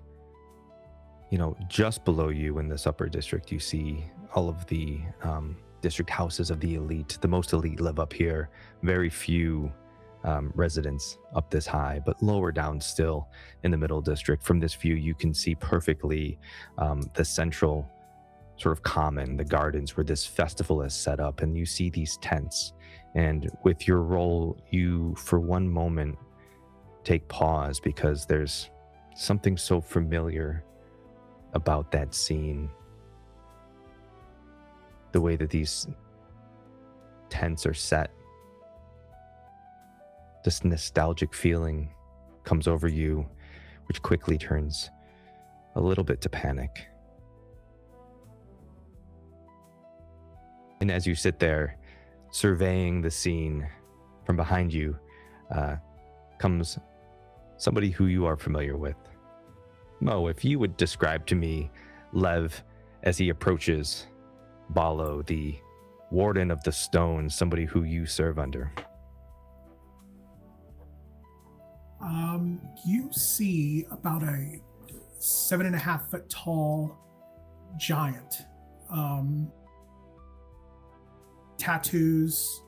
just below you in this upper district, you see all of the district houses of the elite. The most elite live up here. Very few residents up this high, but lower down still in the middle district. From this view, you can see perfectly the central sort of common, the gardens where this festival is set up, and you see these tents. And with your roll, you, for one moment, take pause, because there's something so familiar about that scene. The way that these tents are set. This nostalgic feeling comes over you, which quickly turns a little bit to panic. And as you sit there, surveying the scene, from behind you comes somebody who you are familiar with. Mo, if you would describe to me Lev as he approaches Bal-O, the Warden of the Stone, somebody who you serve under. You see about a 7.5 foot tall giant. Tattoos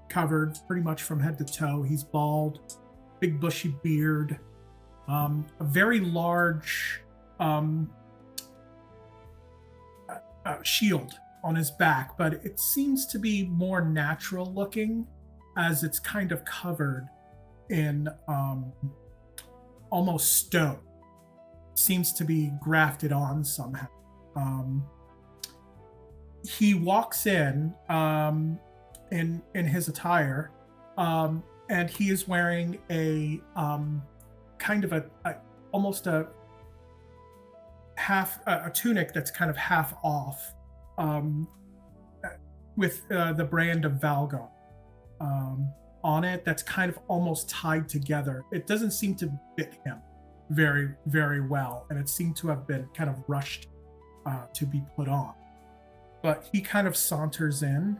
covered pretty much from head to toe. He's bald, big bushy beard, a very large shield on his back, but it seems to be more natural looking, as it's kind of covered in almost stone. Seems to be grafted on somehow. He walks in his attire, and he is wearing a kind of almost a tunic that's kind of half off, with the brand of Valgon on it, that's kind of almost tied together. It doesn't seem to fit him very, very well, and it seemed to have been kind of rushed to be put on. But he kind of saunters in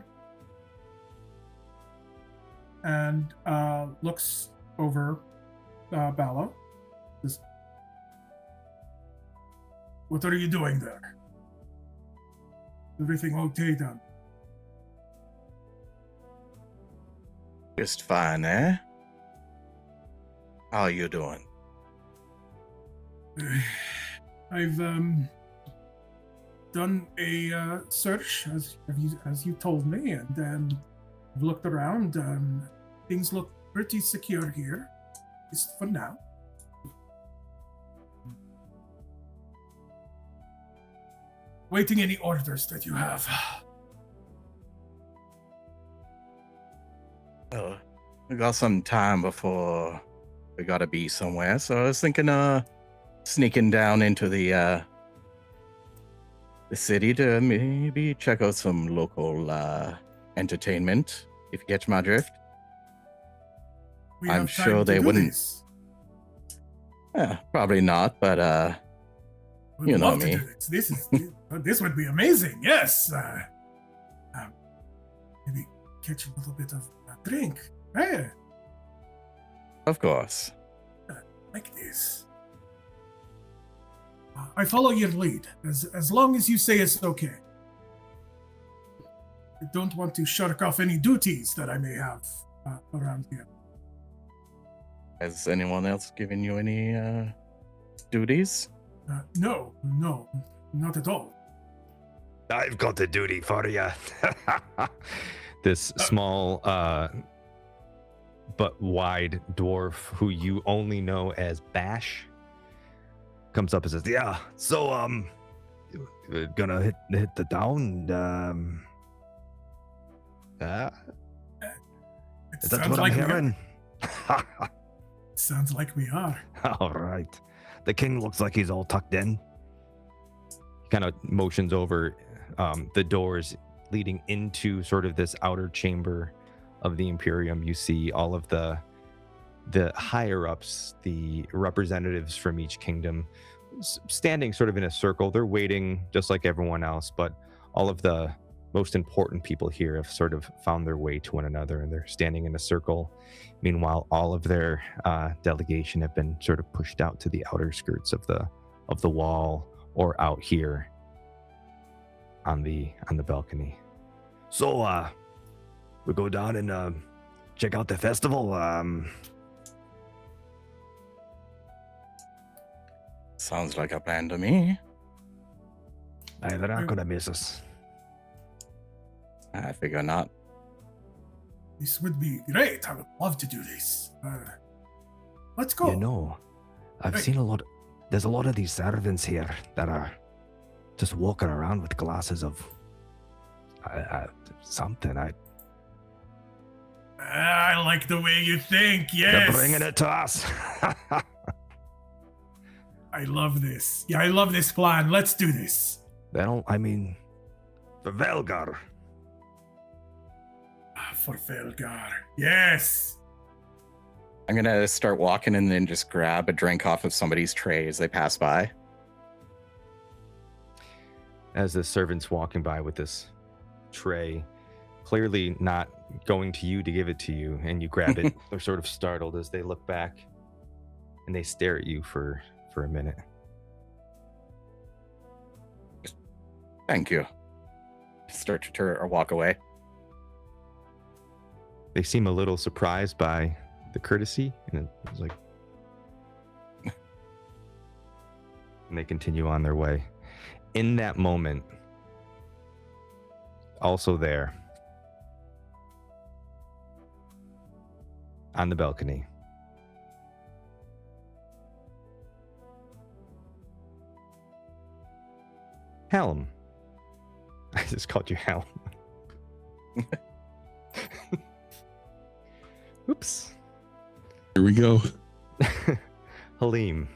and looks over Bal-O. Says, "What are you doing there? Everything okay done?" Just fine, eh? How are you doing? I've done a search as you told me, and I've looked around. Things look pretty secure here, at least for now. Waiting any orders that you have. Oh, we got some time before we gotta be somewhere, so I was thinking sneaking down into the city to maybe check out some local entertainment, if you catch my drift. I'm sure they wouldn't. Yeah, probably not, but you know me. This would be amazing. Yes. Maybe catch a little bit of a drink. Hey. Of course. Like this. I follow your lead, as long as you say it's okay. I don't want to shirk off any duties that I may have around here. Has anyone else given you any duties? No, not at all. I've got a duty for you. This small but wide dwarf who you only know as Bash comes up and says, "Yeah, so we're gonna hit the town. That's what I'm hearing." Sounds like we are. All right. The king looks like he's all tucked in. He kind of motions over the doors leading into sort of this outer chamber of the Imperium. You see all of the higher ups, the representatives from each kingdom, standing sort of in a circle. They're waiting just like everyone else, but all of the most important people here have sort of found their way to one another, and they're standing in a circle. Meanwhile, all of their delegation have been sort of pushed out to the outer skirts of the wall or out here on the balcony. So we go down and check out the festival. Sounds like a plan to me. They're not gonna miss us. I figure not. This would be great. I would love to do this. Let's go. You know, I've seen a lot. There's a lot of these servants here that are just walking around with glasses of something. I like the way you think. Yes. They're bringing it to us. I love this. Yeah, I love this plan. Let's do this. For Velgar. For Velgar. Yes. I'm gonna start walking and then just grab a drink off of somebody's tray as they pass by. As the servant's walking by with this tray, clearly not going to you to give it to you, and you grab it, they're sort of startled as they look back and they stare at you for a minute. Thank you. Start to turn or walk away. They seem a little surprised by the courtesy, and it was like, and they continue on their way. In that moment, also there, on the balcony, Halim. I just called you Halim. Oops. Here we go. Halim,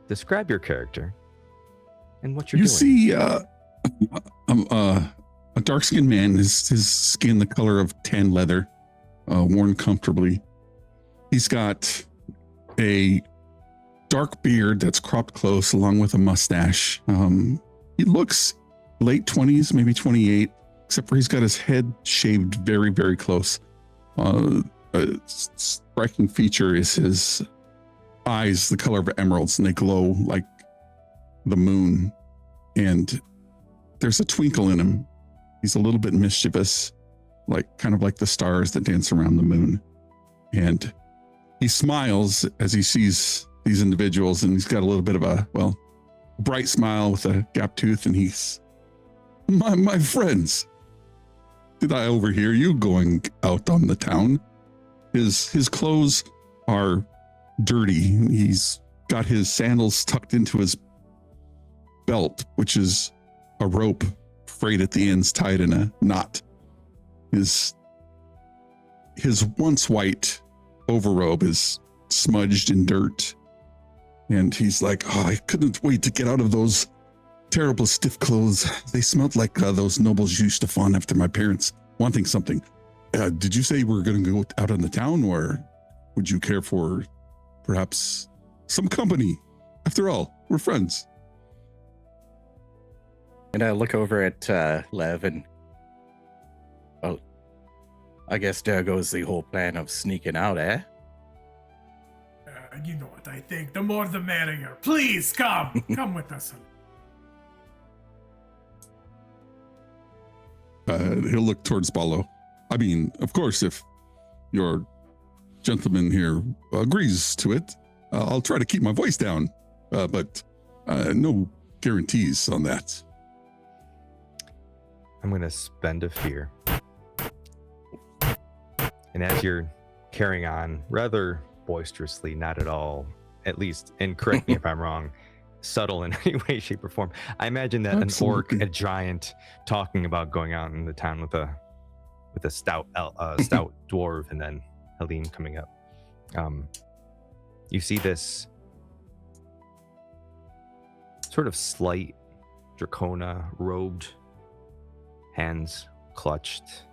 describe your character and what you're you doing. See, a dark-skinned man, his skin the color of tan leather, worn comfortably. He's got a dark beard that's cropped close, along with a mustache. He looks late 20s, maybe 28, except for he's got his head shaved very, very close. A striking feature is his eyes, the color of emeralds, and they glow like the moon. And there's a twinkle in him. He's a little bit mischievous, kind of like the stars that dance around the moon. And he smiles as he sees these individuals, and he's got a little bit of a, well, bright smile with a gap tooth, and he's, my friends, did I overhear you going out on the town? His clothes are dirty. He's got his sandals tucked into his belt, which is a rope frayed at the ends, tied in a knot. His once white overrobe is smudged in dirt, and he's like, "Oh, I couldn't wait to get out of those terrible stiff clothes. They smelled like those nobles used to fawn after my parents wanting something. Did you say we're going to go out on the town, or would you care for perhaps some company? After all, we're friends." And I look over at Lev and, well, I guess there goes the whole plan of sneaking out, eh? You know what I think. The more the merrier. Please come. Come with us. He'll look towards Bal-O. I mean, of course, if your gentleman here agrees to it, I'll try to keep my voice down, but no guarantees on that. I'm going to spend a fear. And as you're carrying on rather boisterously, not at all, at least, and correct me if I'm wrong, subtle in any way, shape, or form, I imagine that Absolutely. an orc, a giant, talking about going out in the town with a stout dwarf, and then Halim coming up. You see this sort of slight Dracona robed, hands clutched,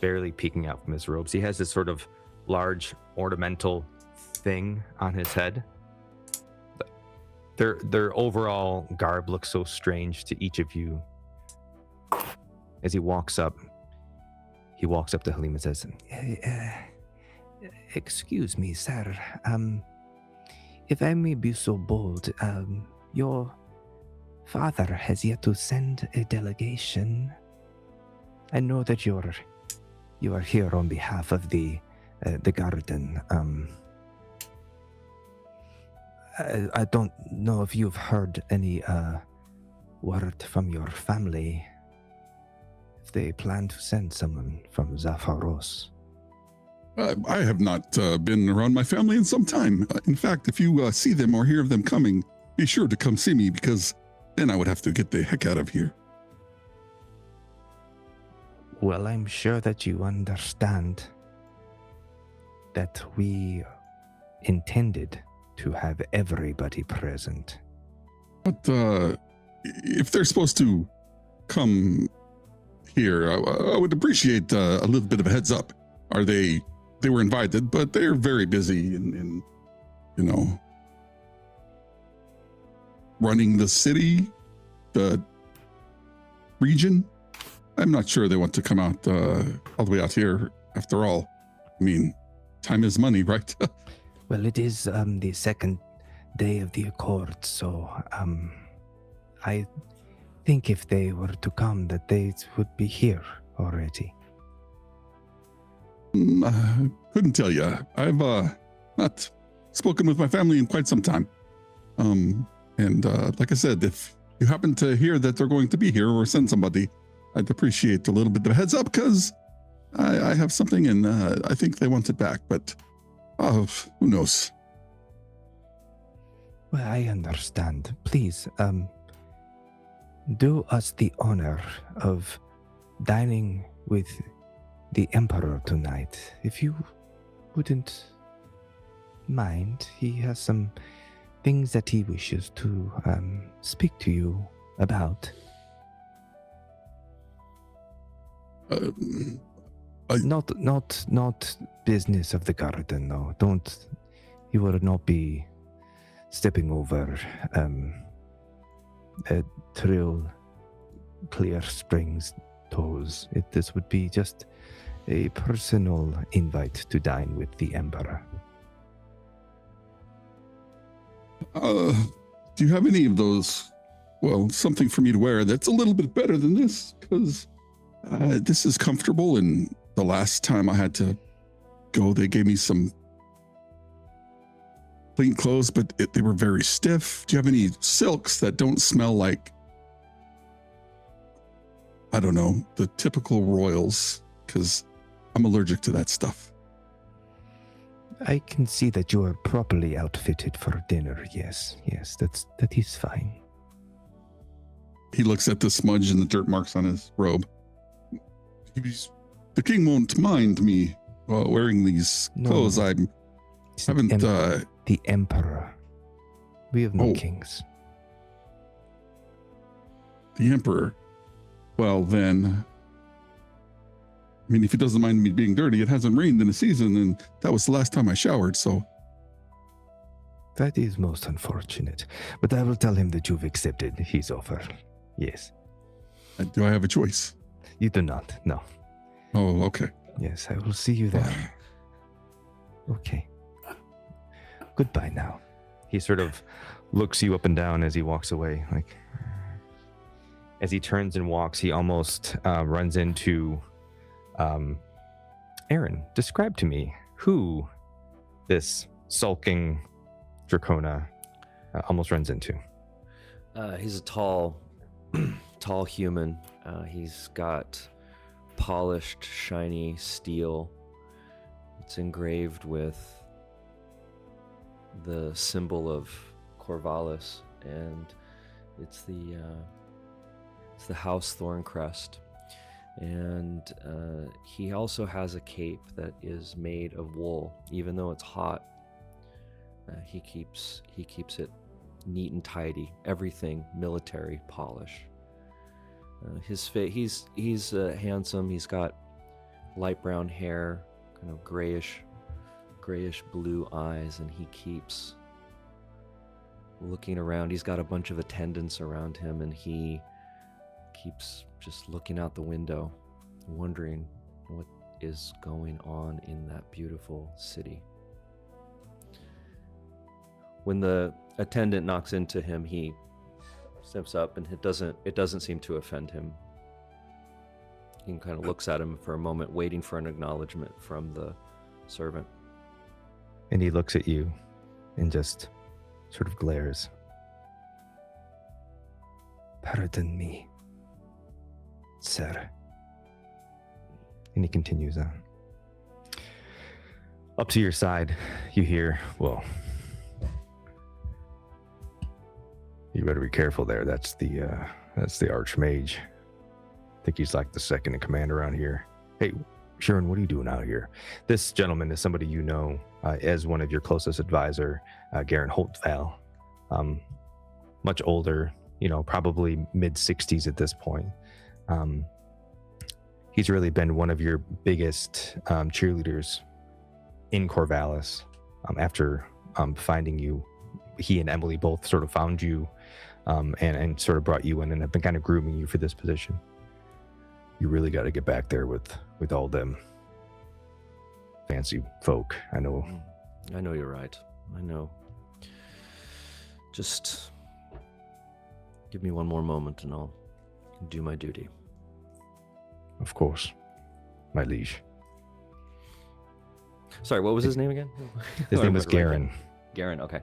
barely peeking out from his robes. He has this sort of large ornamental thing on his head. Their overall garb looks so strange to each of you. As he walks up to Halim and says, Excuse me, sir. If I may be so bold, your father has yet to send a delegation. I know that you are here on behalf of the garden. I don't know if you've heard any word from your family, if they plan to send someone from Zapharos. I have not been around my family in some time. In fact, if you see them or hear of them coming, be sure to come see me, because then I would have to get the heck out of here. Well, I'm sure that you understand that we intended to have everybody present. But if they're supposed to come here, I would appreciate a little bit of a heads up. They were invited, but they're very busy in running the city, the region. I'm not sure they want to come out all the way out here. After all, I mean, time is money, right? Well, it is the second day of the Accord, so I think if they were to come, that they would be here already. Couldn't tell you. I've not spoken with my family in quite some time. And like I said, if you happen to hear that they're going to be here or send somebody, I'd appreciate a little bit of a heads up, because I have something and I think they want it back, but who knows? Well, I understand. Please, do us the honor of dining with the Emperor tonight, if you wouldn't mind. He has some things that he wishes to speak to you about. Not business of the garden, no. Don't. You will not be stepping over a Trill Clear Springs toes. This would be just a personal invite to dine with the Emperor. Do you have any of those? Well, something for me to wear that's a little bit better than this, because this is comfortable, and the last time I had to go, they gave me some clean clothes, but they were very stiff. Do you have any silks that don't smell like, I don't know, the typical royals? Because I'm allergic to that stuff. I can see that you are properly outfitted for dinner. Yes, that is fine. He looks at the smudge and the dirt marks on his robe. The king won't mind me wearing these clothes. I haven't. The emperor. We have no kings. The emperor. Well, then. I mean, if he doesn't mind me being dirty, it hasn't rained in a season, and that was the last time I showered, so. That is most unfortunate. But I will tell him that you've accepted his offer. Yes. Do I have a choice? You do not, no. Oh, okay. Yes, I will see you there. Okay. Goodbye now. He sort of looks you up and down as he walks away. Like, as he turns and walks, he almost runs into Aaron. Describe to me who this sulking Dracona almost runs into. He's a tall human. He's got polished, shiny steel. It's engraved with the symbol of Corvallis, and it's the House Thorncrest. And he also has a cape that is made of wool. Even though it's hot, he keeps it neat and tidy. Everything military polish. His face, he's handsome. He's got light brown hair, kind of grayish blue eyes, and he keeps looking around. He's got a bunch of attendants around him, and he keeps just looking out the window, wondering what is going on in that beautiful city. When the attendant knocks into him, he steps up, and it doesn't seem to offend him. He kind of looks at him for a moment, waiting for an acknowledgement from the servant. And he looks at you and just sort of glares. Pardon me, sir. And he continues on. Up to your side, you hear, well, you better be careful there. That's the Archmage. I think he's like the second in command around here. Hey, Shurien, what are you doing out here? This gentleman is somebody you know as one of your closest advisor, Garen Holtval. Much older, probably mid-60s at this point. He's really been one of your biggest cheerleaders in Corvallis. After finding you, he and Emily both sort of found you and sort of brought you in and have been kind of grooming you for this position. You really got to get back there with all them fancy folk. I know you're right. I know. Just give me one more moment and I'll do my duty. Of course, my liege. Sorry, what was his name again? His name was Garen. Garen, okay.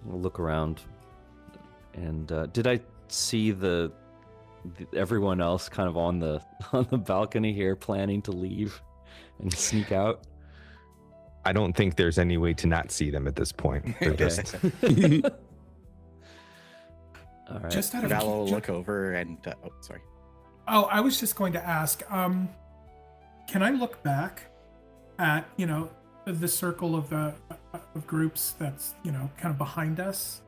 We'll look around. And did I see everyone else kind of on the balcony here planning to leave and sneak out? I don't think there's any way to not see them at this point. They're just all right. Just out of Bal-O will look over and sorry. Oh, I was just going to ask, can I look back at, the circle of groups that's, kind of behind us?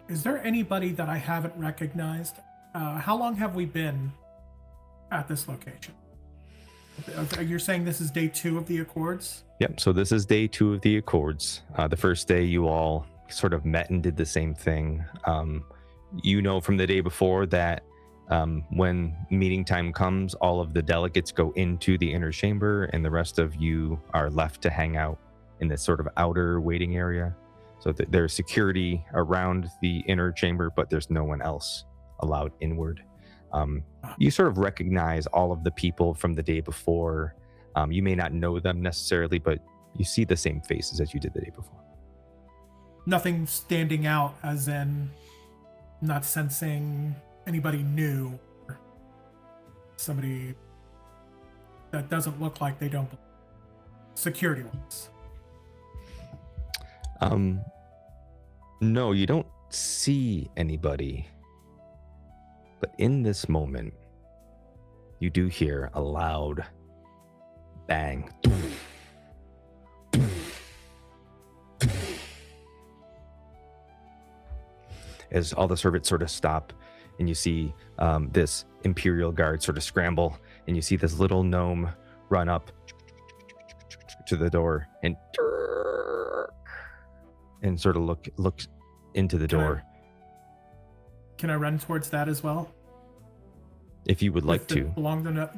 Is there anybody that I haven't recognized? How long have we been at this location? You're saying this is day 2 of the Accords? Yep, so this is day 2 of the Accords. The first day you all sort of met and did the same thing. From the day before that when meeting time comes, all of the delegates go into the inner chamber and the rest of you are left to hang out in this sort of outer waiting area. So there's security around the inner chamber, but there's no one else allowed inward. You sort of recognize all of the people from the day before. You may not know them necessarily, but You see the same faces as you did the day before. Nothing standing out, as in not sensing anybody new. Somebody that doesn't look like they don't belong. Security wise. No, you don't see anybody. But in this moment, you do hear a loud bang. As all the servants sort of stop, and you see this Imperial guard sort of scramble, and you see this little gnome run up to the door and sort of look into the door. Can I run towards that as well? If you would like to.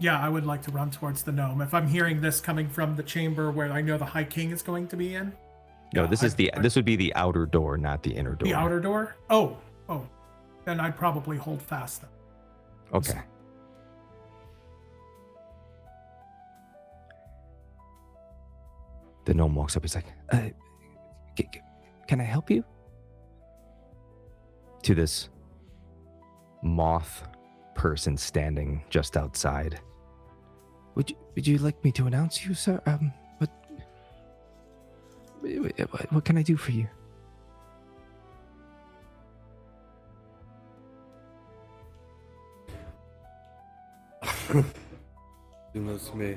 Yeah, I would like to run towards the gnome. If I'm hearing this coming from the chamber where I know the High King is going to be in. No, this would be the outer door, not the inner door. The outer door? Oh. Then I'd probably hold fast then. Okay. The gnome walks up. He's like, can I help you? To this moth person standing just outside. Would you like me to announce you, sir? What can I do for you? That's me.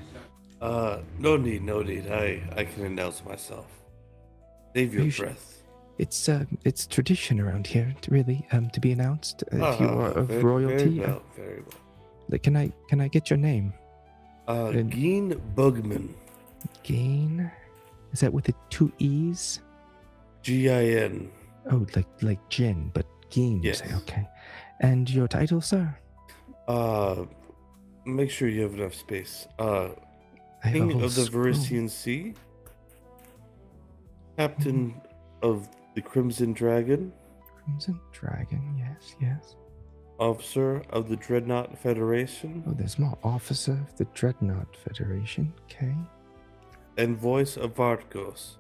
No need. I can announce myself. Save your breath. It's tradition around here, really, to be announced if you are of royalty. Very well. Can I get your name? Geen Bugman. Geen? Is that with the 2 E's? Gin. Oh, like gin, but Geen. Yes. You say, okay. And your title, sir? Make sure you have enough space. I have King a whole of the scroll. Verisian Sea. Captain of the Crimson Dragon. Crimson Dragon, yes. Officer of the Dreadnought Federation. Oh, there's more. Officer of the Dreadnought Federation, okay. And voice of Varkos.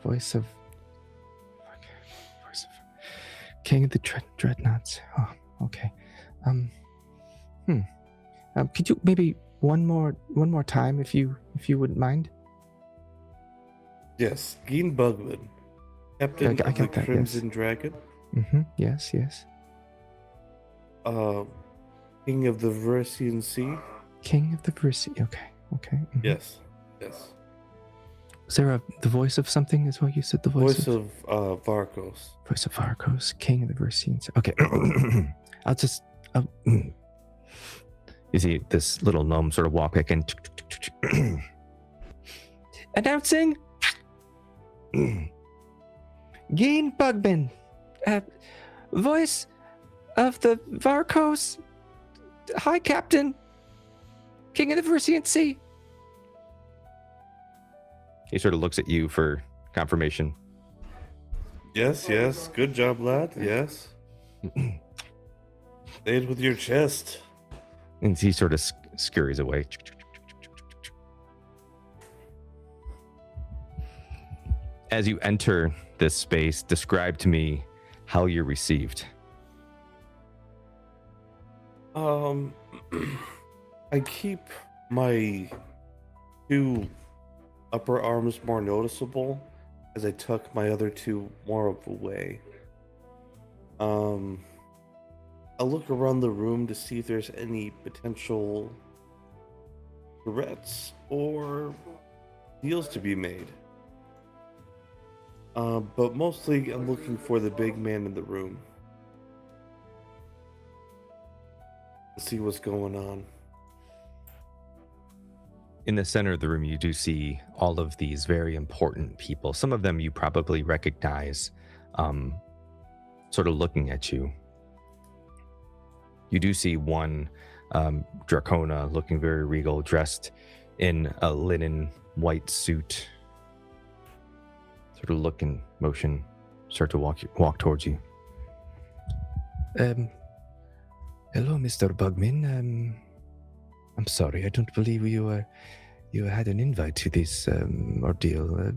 Voice of King of the Dreadnoughts. Oh, okay. Could you maybe one more time if you wouldn't mind? Yes, Geen Bugman. Captain I of the got that, Crimson yes. Dragon. Yes. King of the Verisian Sea. King of the Verisian. Okay. Mhm. Yes. Is there the voice of something as well? You said the voice of Varkos. Voice of Varkos, King of the Verisian Sea. Okay. I'll just. You see this little gnome sort of walk back in. Announcing Geen Bugman, voice of the Varkos, High Captain, King of the Verisian Sea. He sort of looks at you for confirmation. Yes. Good job, lad. Yes. Say it with your chest. And he sort of scurries away. As you enter this space, describe to me how you're received. I keep my 2 upper arms more noticeable as I tuck my other 2 more away. I'll look around the room to see if there's any potential threats or deals to be made. But mostly I'm looking for the big man in the room. See what's going on. In the center of the room, you do see all of these very important people. Some of them you probably recognize, sort of looking at you. You do see one Dracona looking very regal, dressed in a linen white suit. Sort of look and motion, start to walk towards you. Hello, Mr. Bugman. I'm sorry, I don't believe you you had an invite to this ordeal.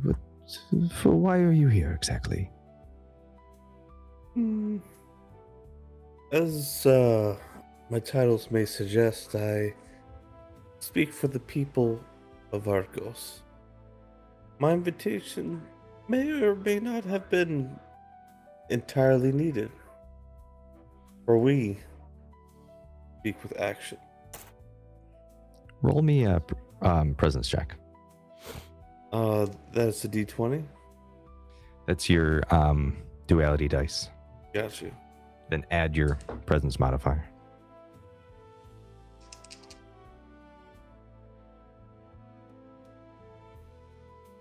Why are you here exactly? As my titles may suggest, I speak for the people of Arcos. My invitation may or may not have been entirely needed. For we speak with action. Roll me a presence check. That's a D20? That's your duality dice. Got you. Then add your presence modifier.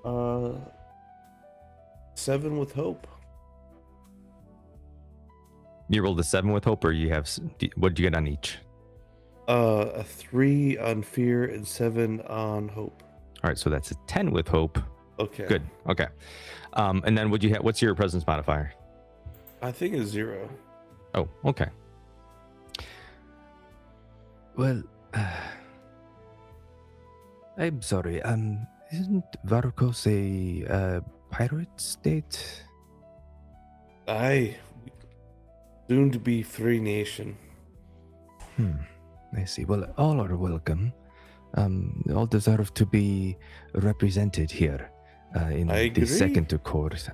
Uh, 7 with hope. You rolled a 7 with hope, or you have what did you get on each? A 3 on fear and 7 on hope. All right, so that's a 10 with hope. Okay. Good. Okay. And then what's your presence modifier? I think it's 0. Oh, okay. Well, I'm sorry. Isn't Varkos a pirate state? Aye. Soon to be free nation. I see. Well, all are welcome. All deserve to be represented here in I the agree. second court.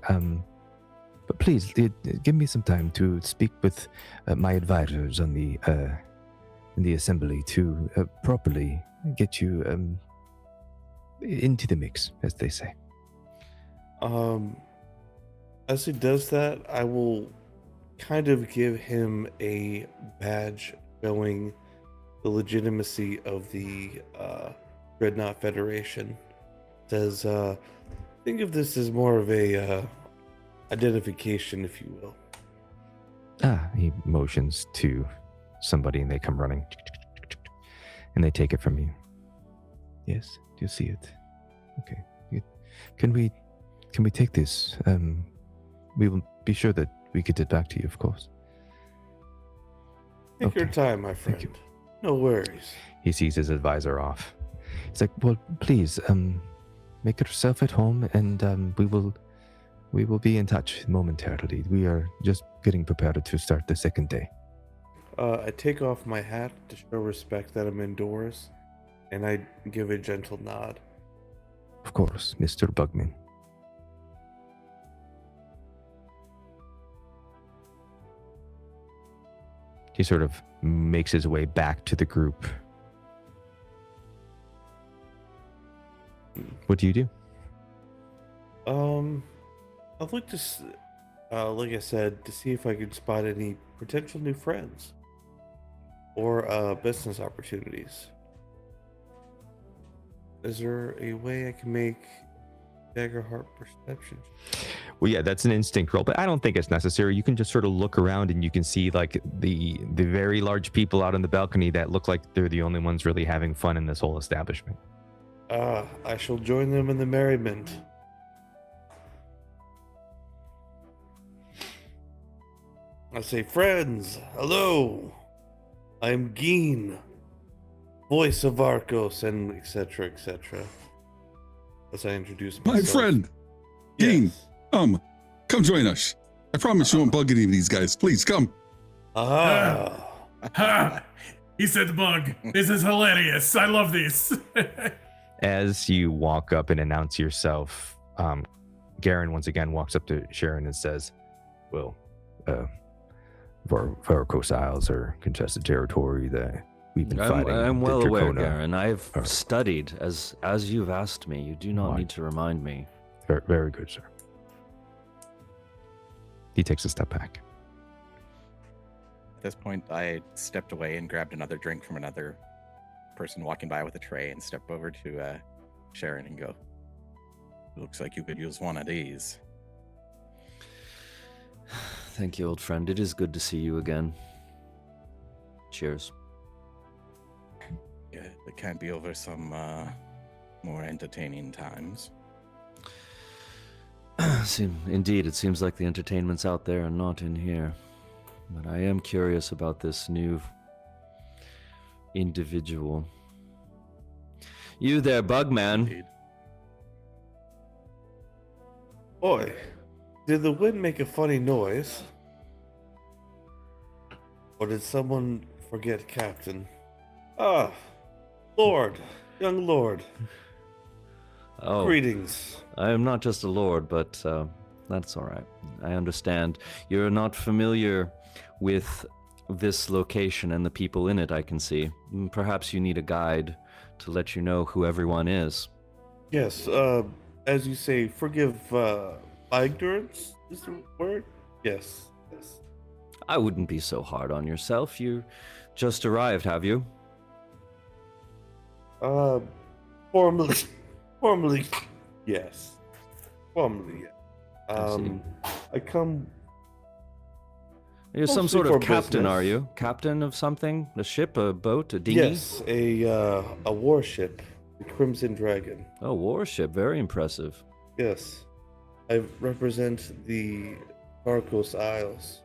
But please, give me some time to speak with my advisors on in the assembly to properly get you into the mix, as they say. As he does that, I will kind of give him a badge showing the legitimacy of the Dreadnought Federation. Says, think of this as more of a identification, if you will. He motions to somebody, and they come running, and they take it from you. Yes, do you see it? Okay. Can we take this? We will be sure that we get it back to you, of course. Take your Okay. time, my friend. No worries. He sees his advisor off. It's like, well, please, make yourself at home, and we will be in touch momentarily. We are just getting prepared to start the second day. I take off my hat to show respect that I'm indoors, and I give a gentle nod. Of course, Mr. Bugman. He sort of makes his way back to the group. What do you do? I'd like to, like I said, to see if I can spot any potential new friends or business opportunities. Is there a way I can make Daggerheart perception? Well, yeah, that's an instinct roll, but I don't think it's necessary. You can just sort of look around, and you can see like the very large people out on the balcony that look like they're the only ones really having fun in this whole establishment. I shall join them in the merriment. I say, friends, hello. I'm Geen, voice of Arcos, and etc., etc. As I introduce myself. My friend, Geen, Yes. come join us. I promise you won't bug any of these guys. Please come. Ah. Ha! He said bug. This is hilarious. I love this. As you walk up and announce yourself, Garen once again walks up to Sharon and says, well, Varkos Isles are contested territory that we've been fighting. I'm the well aware, Dracona. Garen. I've are- studied, as you've asked me. You do not Right. need to remind me. Very, very good, sir. He takes a step back. At this point, I stepped away and grabbed another drink from another person walking by with a tray and stepped over to Sharon and go, looks like you could use one of these. Thank you, old friend. It is good to see you again. Cheers. Yeah, it can't be over some more entertaining times. Indeed, it seems like the entertainment's out there and not in here. But I am curious about this new individual. You there, Bugman. Indeed. Oi, did the wind make a funny noise? Or did someone forget Captain? Ah, Lord, young Lord. Oh, Greetings. I am not just a lord, but that's all right. I understand. You're not familiar with this location and the people in it, I can see. Perhaps you need a guide to let you know who everyone is. Yes, as you say, forgive my ignorance is the word? Yes, yes. I wouldn't be so hard on yourself. You just arrived, have you? Formally, yes. Formally, yes. see. I come. You're some Mostly sort for of captain, business. are you? Captain of something? A ship, a boat, a dinghy? Yes, a warship, the Crimson Dragon. Oh, warship. Very impressive. Yes, I represent the Varkos Isles.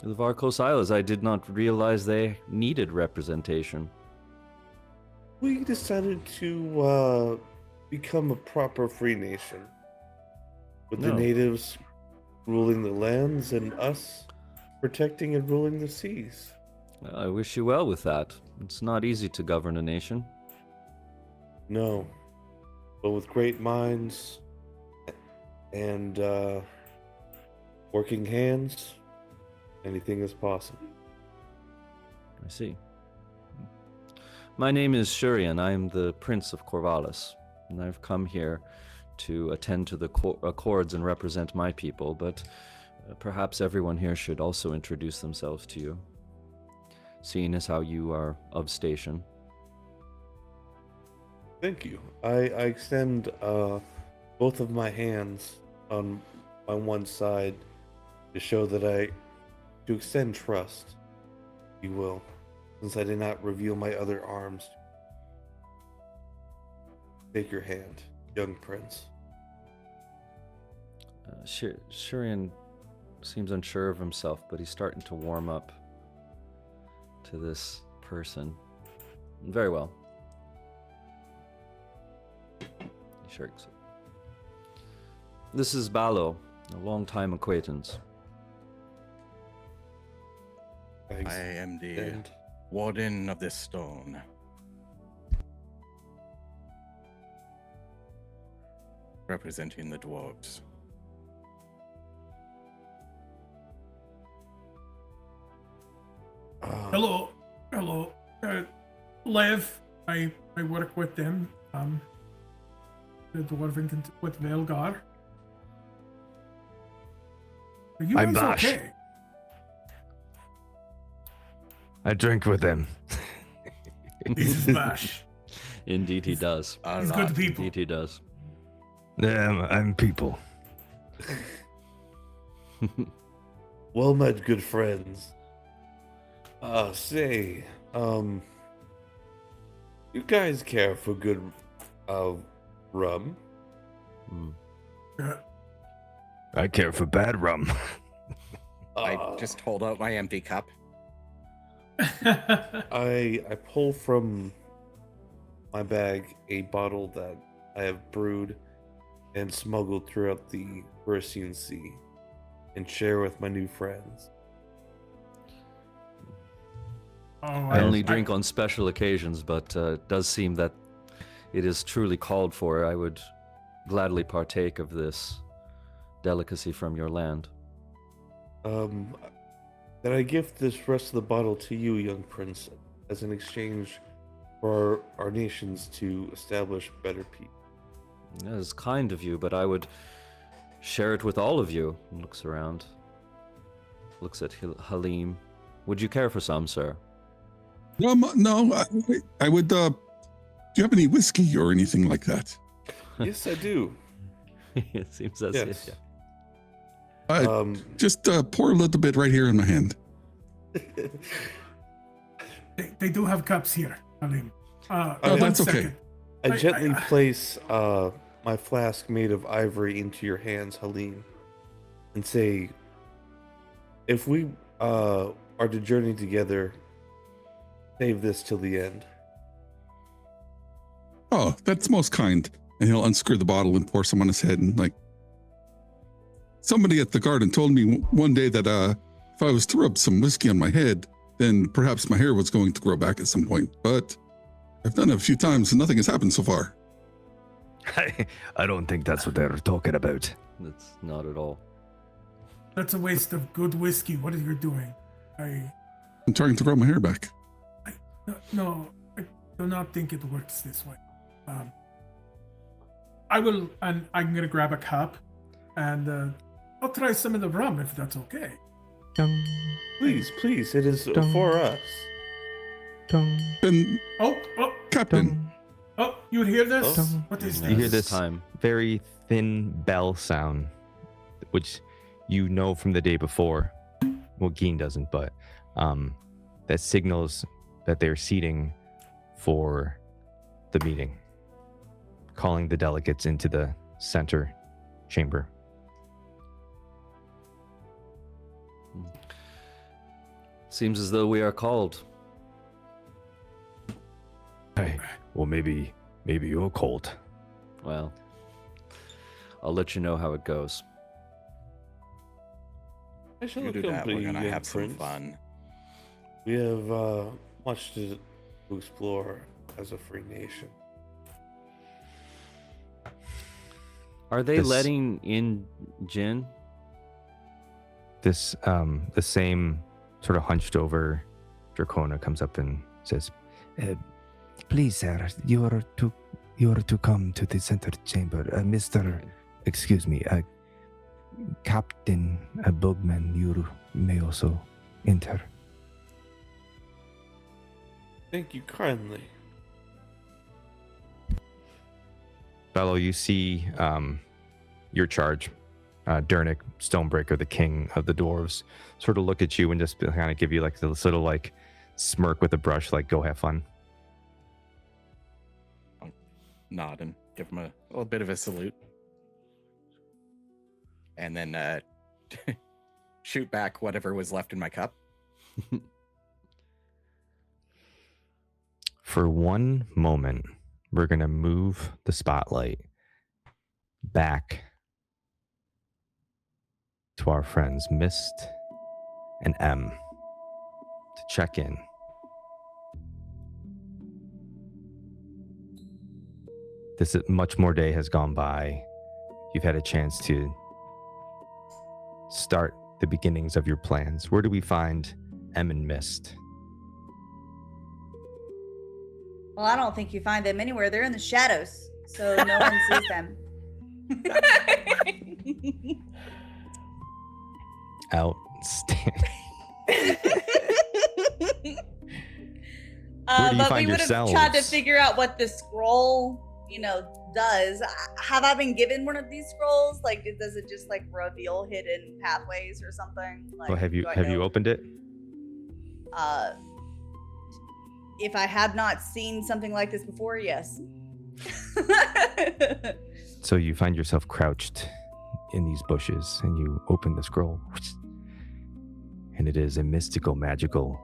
The Varkos Isles, I did not realize they needed representation. We decided to become a proper free nation, with the No. natives ruling the lands and us protecting and ruling the seas. I wish you well with that. It's not easy to govern a nation. No, but with great minds and working hands, anything is possible. I see. My name is Shurien. I am the Prince of Corvallis, and I've come here to attend to the accords and represent my people, but perhaps everyone here should also introduce themselves to you, seeing as how you are of station. Thank you. I extend both of my hands on one side to show that to extend trust, if you will, since I did not reveal my other arms. Take your hand, young prince. Shurien seems unsure of himself, but he's starting to warm up to this person. Very well. He shirks it. This is Bal-O, a long-time acquaintance. I am the And warden of this stone. Representing the dwarves. Hello, hello. Lev, I work with them. The dwarven with Velgar. Are you I'm guys Bash. okay? I drink with them. This is Bash. Indeed he does. He's good people. Indeed he does. Yeah, I'm people. well met, good friends. You guys care for good rum? I care for bad rum. I just hold out my empty cup. I pull from my bag a bottle that I have brewed and smuggled throughout the Bersian Sea and share with my new friends. I only drink on special occasions, but it does seem that it is truly called for. I would gladly partake of this delicacy from your land. That I gift this rest of the bottle to you, young prince, as an exchange for our nations to establish better peace. That is kind of you, but I would share it with all of you. Looks around. Looks at Halim. Would you care for some, sir? No, I would. Do you have any whiskey or anything like that? Yes, I do. It seems as Yes. if, yeah. Just pour a little bit right here in my hand. They do have cups here, Halim. Oh, one that's okay. second. I gently place my flask made of ivory into your hands, Halim, and say, if we are to journey together, save this till the end. Oh, that's most kind. And he'll unscrew the bottle and pour some on his head and like, somebody at the garden told me one day that if I was to rub some whiskey on my head, then perhaps my hair was going to grow back at some point. But I've done it a few times and nothing has happened so far. I don't think that's what they're talking about. That's not at all. That's a waste of good whiskey. What are you doing? I'm trying to grow my hair back. No, I do not think it works this way. I'm gonna grab a cup, and I'll try some of the rum if that's okay. Dun, Please, it is Dun. for us. dun, Then, Oh, Captain, dun. oh! You hear this? Oh. What is You hear this? this Time. very thin bell sound, which you know from the day before. Well, Geen doesn't, but that signals that they're seating for the meeting, calling the delegates into the center chamber. Seems as though we are called. Hey, well, maybe you're cold. Well, I'll let you know how it goes. I shall You do that. accompany We're you, gonna young have some prince. fun. We have much to explore as a free nation. Are they This- letting in Jin? This the same sort of hunched over Dracona comes up and says, Please, sir, you are to come to the center chamber. Captain Bugman, you may also enter. Thank you kindly. Bal-O, you see your charge, Dernick, Stonebreaker, the king of the dwarves, sort of look at you and just kind of give you like this little like smirk with a brush, like go have fun. Nod and give him a little bit of a salute. And then shoot back whatever was left in my cup. For one moment, we're going to move the spotlight back to our friends Myst and M to check in. This is much more day has gone by. You've had a chance to start the beginnings of your plans. Where do we find M and Myst? Well, I don't think you find them anywhere. They're in the shadows, so no one sees them. Outstanding. Where do you But find we would have tried to yourselves? figure out what the scroll, does. Have I been given one of these scrolls? Like, does it just like reveal hidden pathways or something? Like, Well, have you do I have you know? opened it? If I have not seen something like this before, yes. So you find yourself crouched in these bushes and you open the scroll. And it is a mystical, magical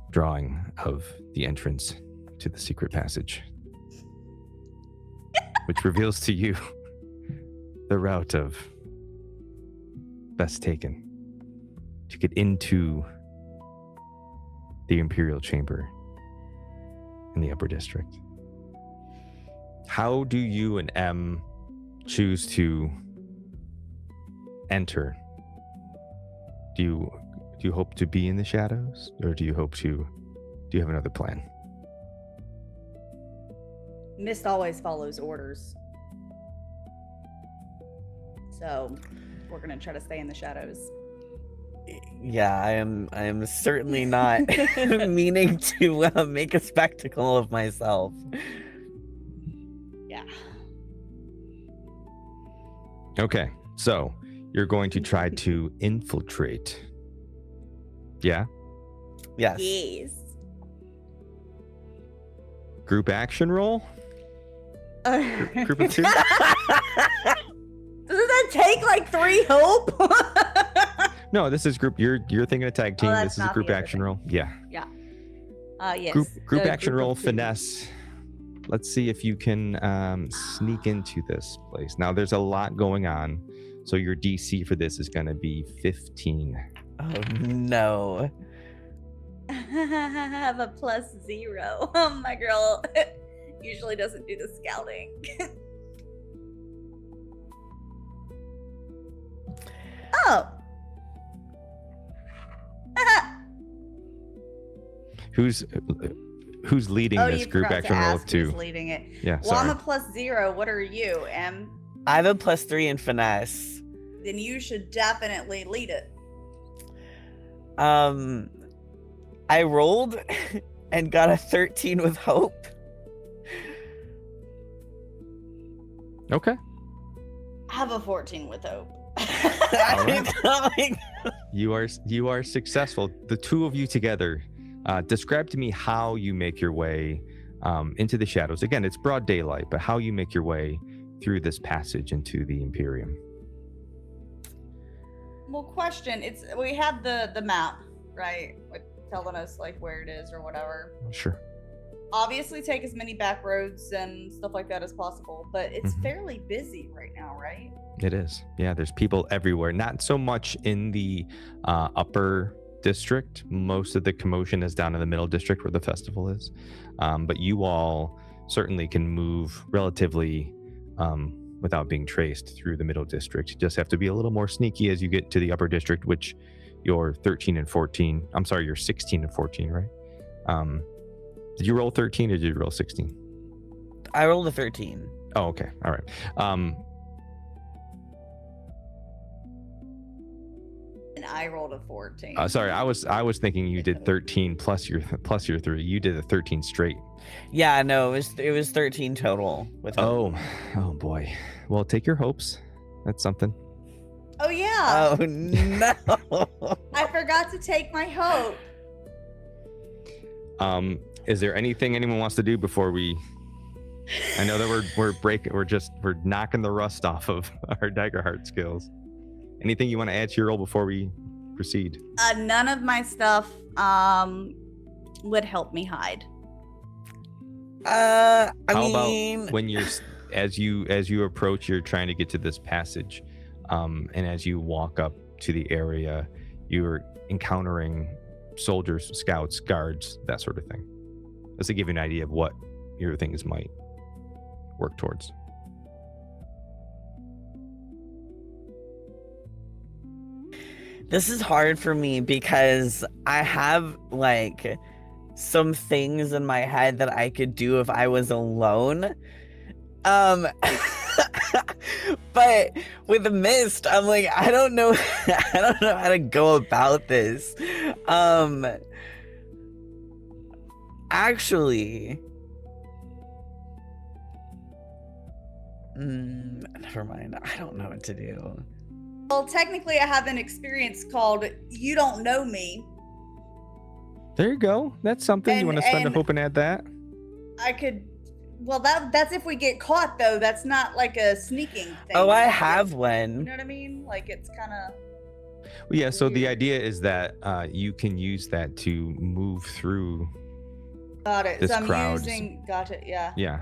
drawing of the entrance to the secret passage, which reveals to you the route of best taken to get into the Imperial Chamber in the Upper District. How do you and M choose to enter? Do you hope to be in the shadows, or do you have another plan? Myst always follows orders. So we're gonna try to stay in the shadows. Yeah, I am certainly not meaning to make a spectacle of myself. Yeah. Okay, so you're going to try to infiltrate. Yeah? Yes. Yes. Group action roll? Group of two? Doesn't that take like 3 hope? No, this is group. You're thinking of tag team. that's This is a not group the other action thing. roll. Yeah. Yes. Group the action group roll, of 2. finesse. let's see if you can sneak into this place. Now, there's a lot going on, so your DC for this is going to be 15. Oh no. I have a +0. My girl usually doesn't do the scouting. Oh. Who's leading Oh, this you group? forgot Action to roll ask of who's 2. leading it. Yeah, Well, sorry. I'm a +0. What are you, Em? I have a +3 in finesse. Then you should definitely lead it. I rolled and got a 13 with hope. Okay. I have a 14 with hope. All right. You are successful. The two of you together. Describe to me how you make your way into the shadows. Again, it's broad daylight, but how you make your way through this passage into the Imperium. Well, question. We have the map, right? Like telling us like where it is or whatever. Sure. Obviously, take as many back roads and stuff like that as possible, but it's Mhm. fairly busy right now, right? It is. Yeah, there's people everywhere. Not so much in the upper district. Most of the commotion is down in the middle district where the festival is. But you all certainly can move relatively without being traced through the middle district. You just have to be a little more sneaky as you get to the upper district, which you're 13 and 14. I'm sorry, you're 16 and 14, right? Did you roll 13 or did you roll 16? I rolled a 13. Oh, okay. All right. And I rolled a 14. Sorry, I was thinking you did 13 plus your 3. You did a 13 straight. Yeah, no, it was 13 total with hope. Oh boy. Well, take your hopes. That's something. Oh yeah. Oh no. I forgot to take my hope. Is there anything anyone wants to do before we? I know that we're knocking the rust off of our Daggerheart skills. Anything you want to add to your roll before we proceed? None of my stuff would help me hide. I How mean, about when you're as you approach, you're trying to get to this passage, and as you walk up to the area, you're encountering soldiers, scouts, guards, that sort of thing. Just to give you an idea of what your things might work towards. this is hard for me because I have like some things in my head that I could do if I was alone. But with Myst, I'm like, I don't know how to go about this. Actually, never mind. I don't know what to do. Well, technically, I have an experience called "You Don't Know Me." There you go. That's something. You want to spend a hope and add that? I could. Well, that's if we get caught, though. That's not like a sneaking thing. Oh, I Like, have You one. know what I mean? Like it's kind of. Well, yeah. So the idea is that you can use that to move through. Got it. This So I'm crowd's- using. Got it. Yeah. Yeah.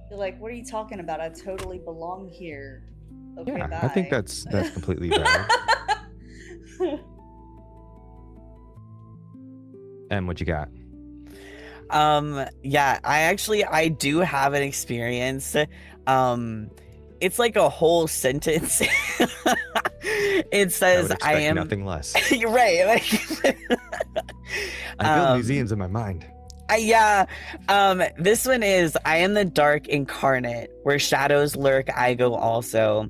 You're like, what are you talking about? I totally belong here. Okay, Yeah. bye. I think that's completely valid. And what you got? Yeah, I do have an experience. It's like a whole sentence. It says I expect am nothing less. You're right. Like, I build museums in my mind. yeah. This one is I am the dark incarnate, where shadows lurk, I go also.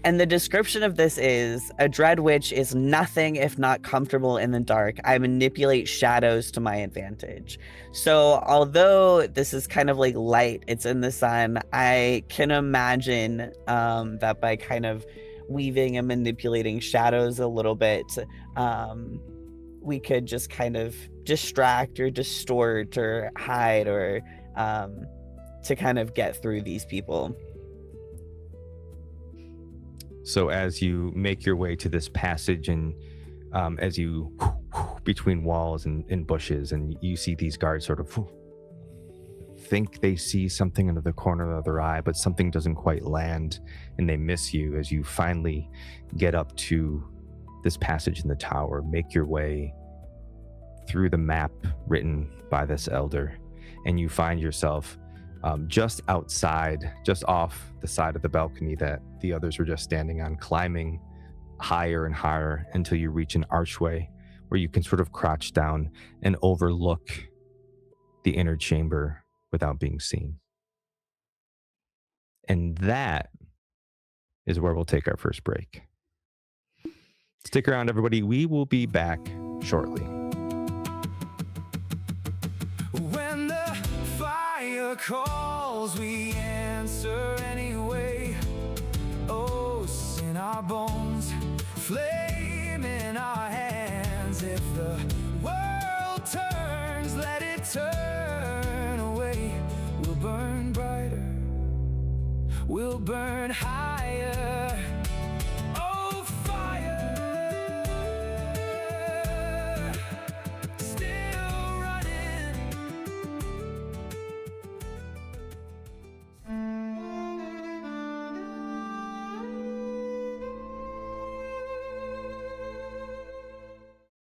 And the description of this is a dread witch is nothing if not comfortable in the dark. I manipulate shadows to my advantage. So although this is kind of like light, it's in the sun, I can imagine that by kind of weaving and manipulating shadows a little bit, we could just kind of distract or distort or hide or to kind of get through these people. So as you make your way to this passage and as you between walls and bushes and you see these guards sort of think they see something under the corner of their eye, but something doesn't quite land, and they miss you as you finally get up to this passage in the tower, make your way through the map written by this elder, and you find yourself just outside, just off the side of the balcony that the others were just standing on, climbing higher and higher until you reach an archway where you can sort of crouch down and overlook the inner chamber without being seen. And that is where we'll take our first break. Stick around, everybody. We will be back shortly. When the fire calls, we answer anyway. Oaths in our bones, flame in our hands. If the world turns, let it turn away. We'll burn brighter, we'll burn high.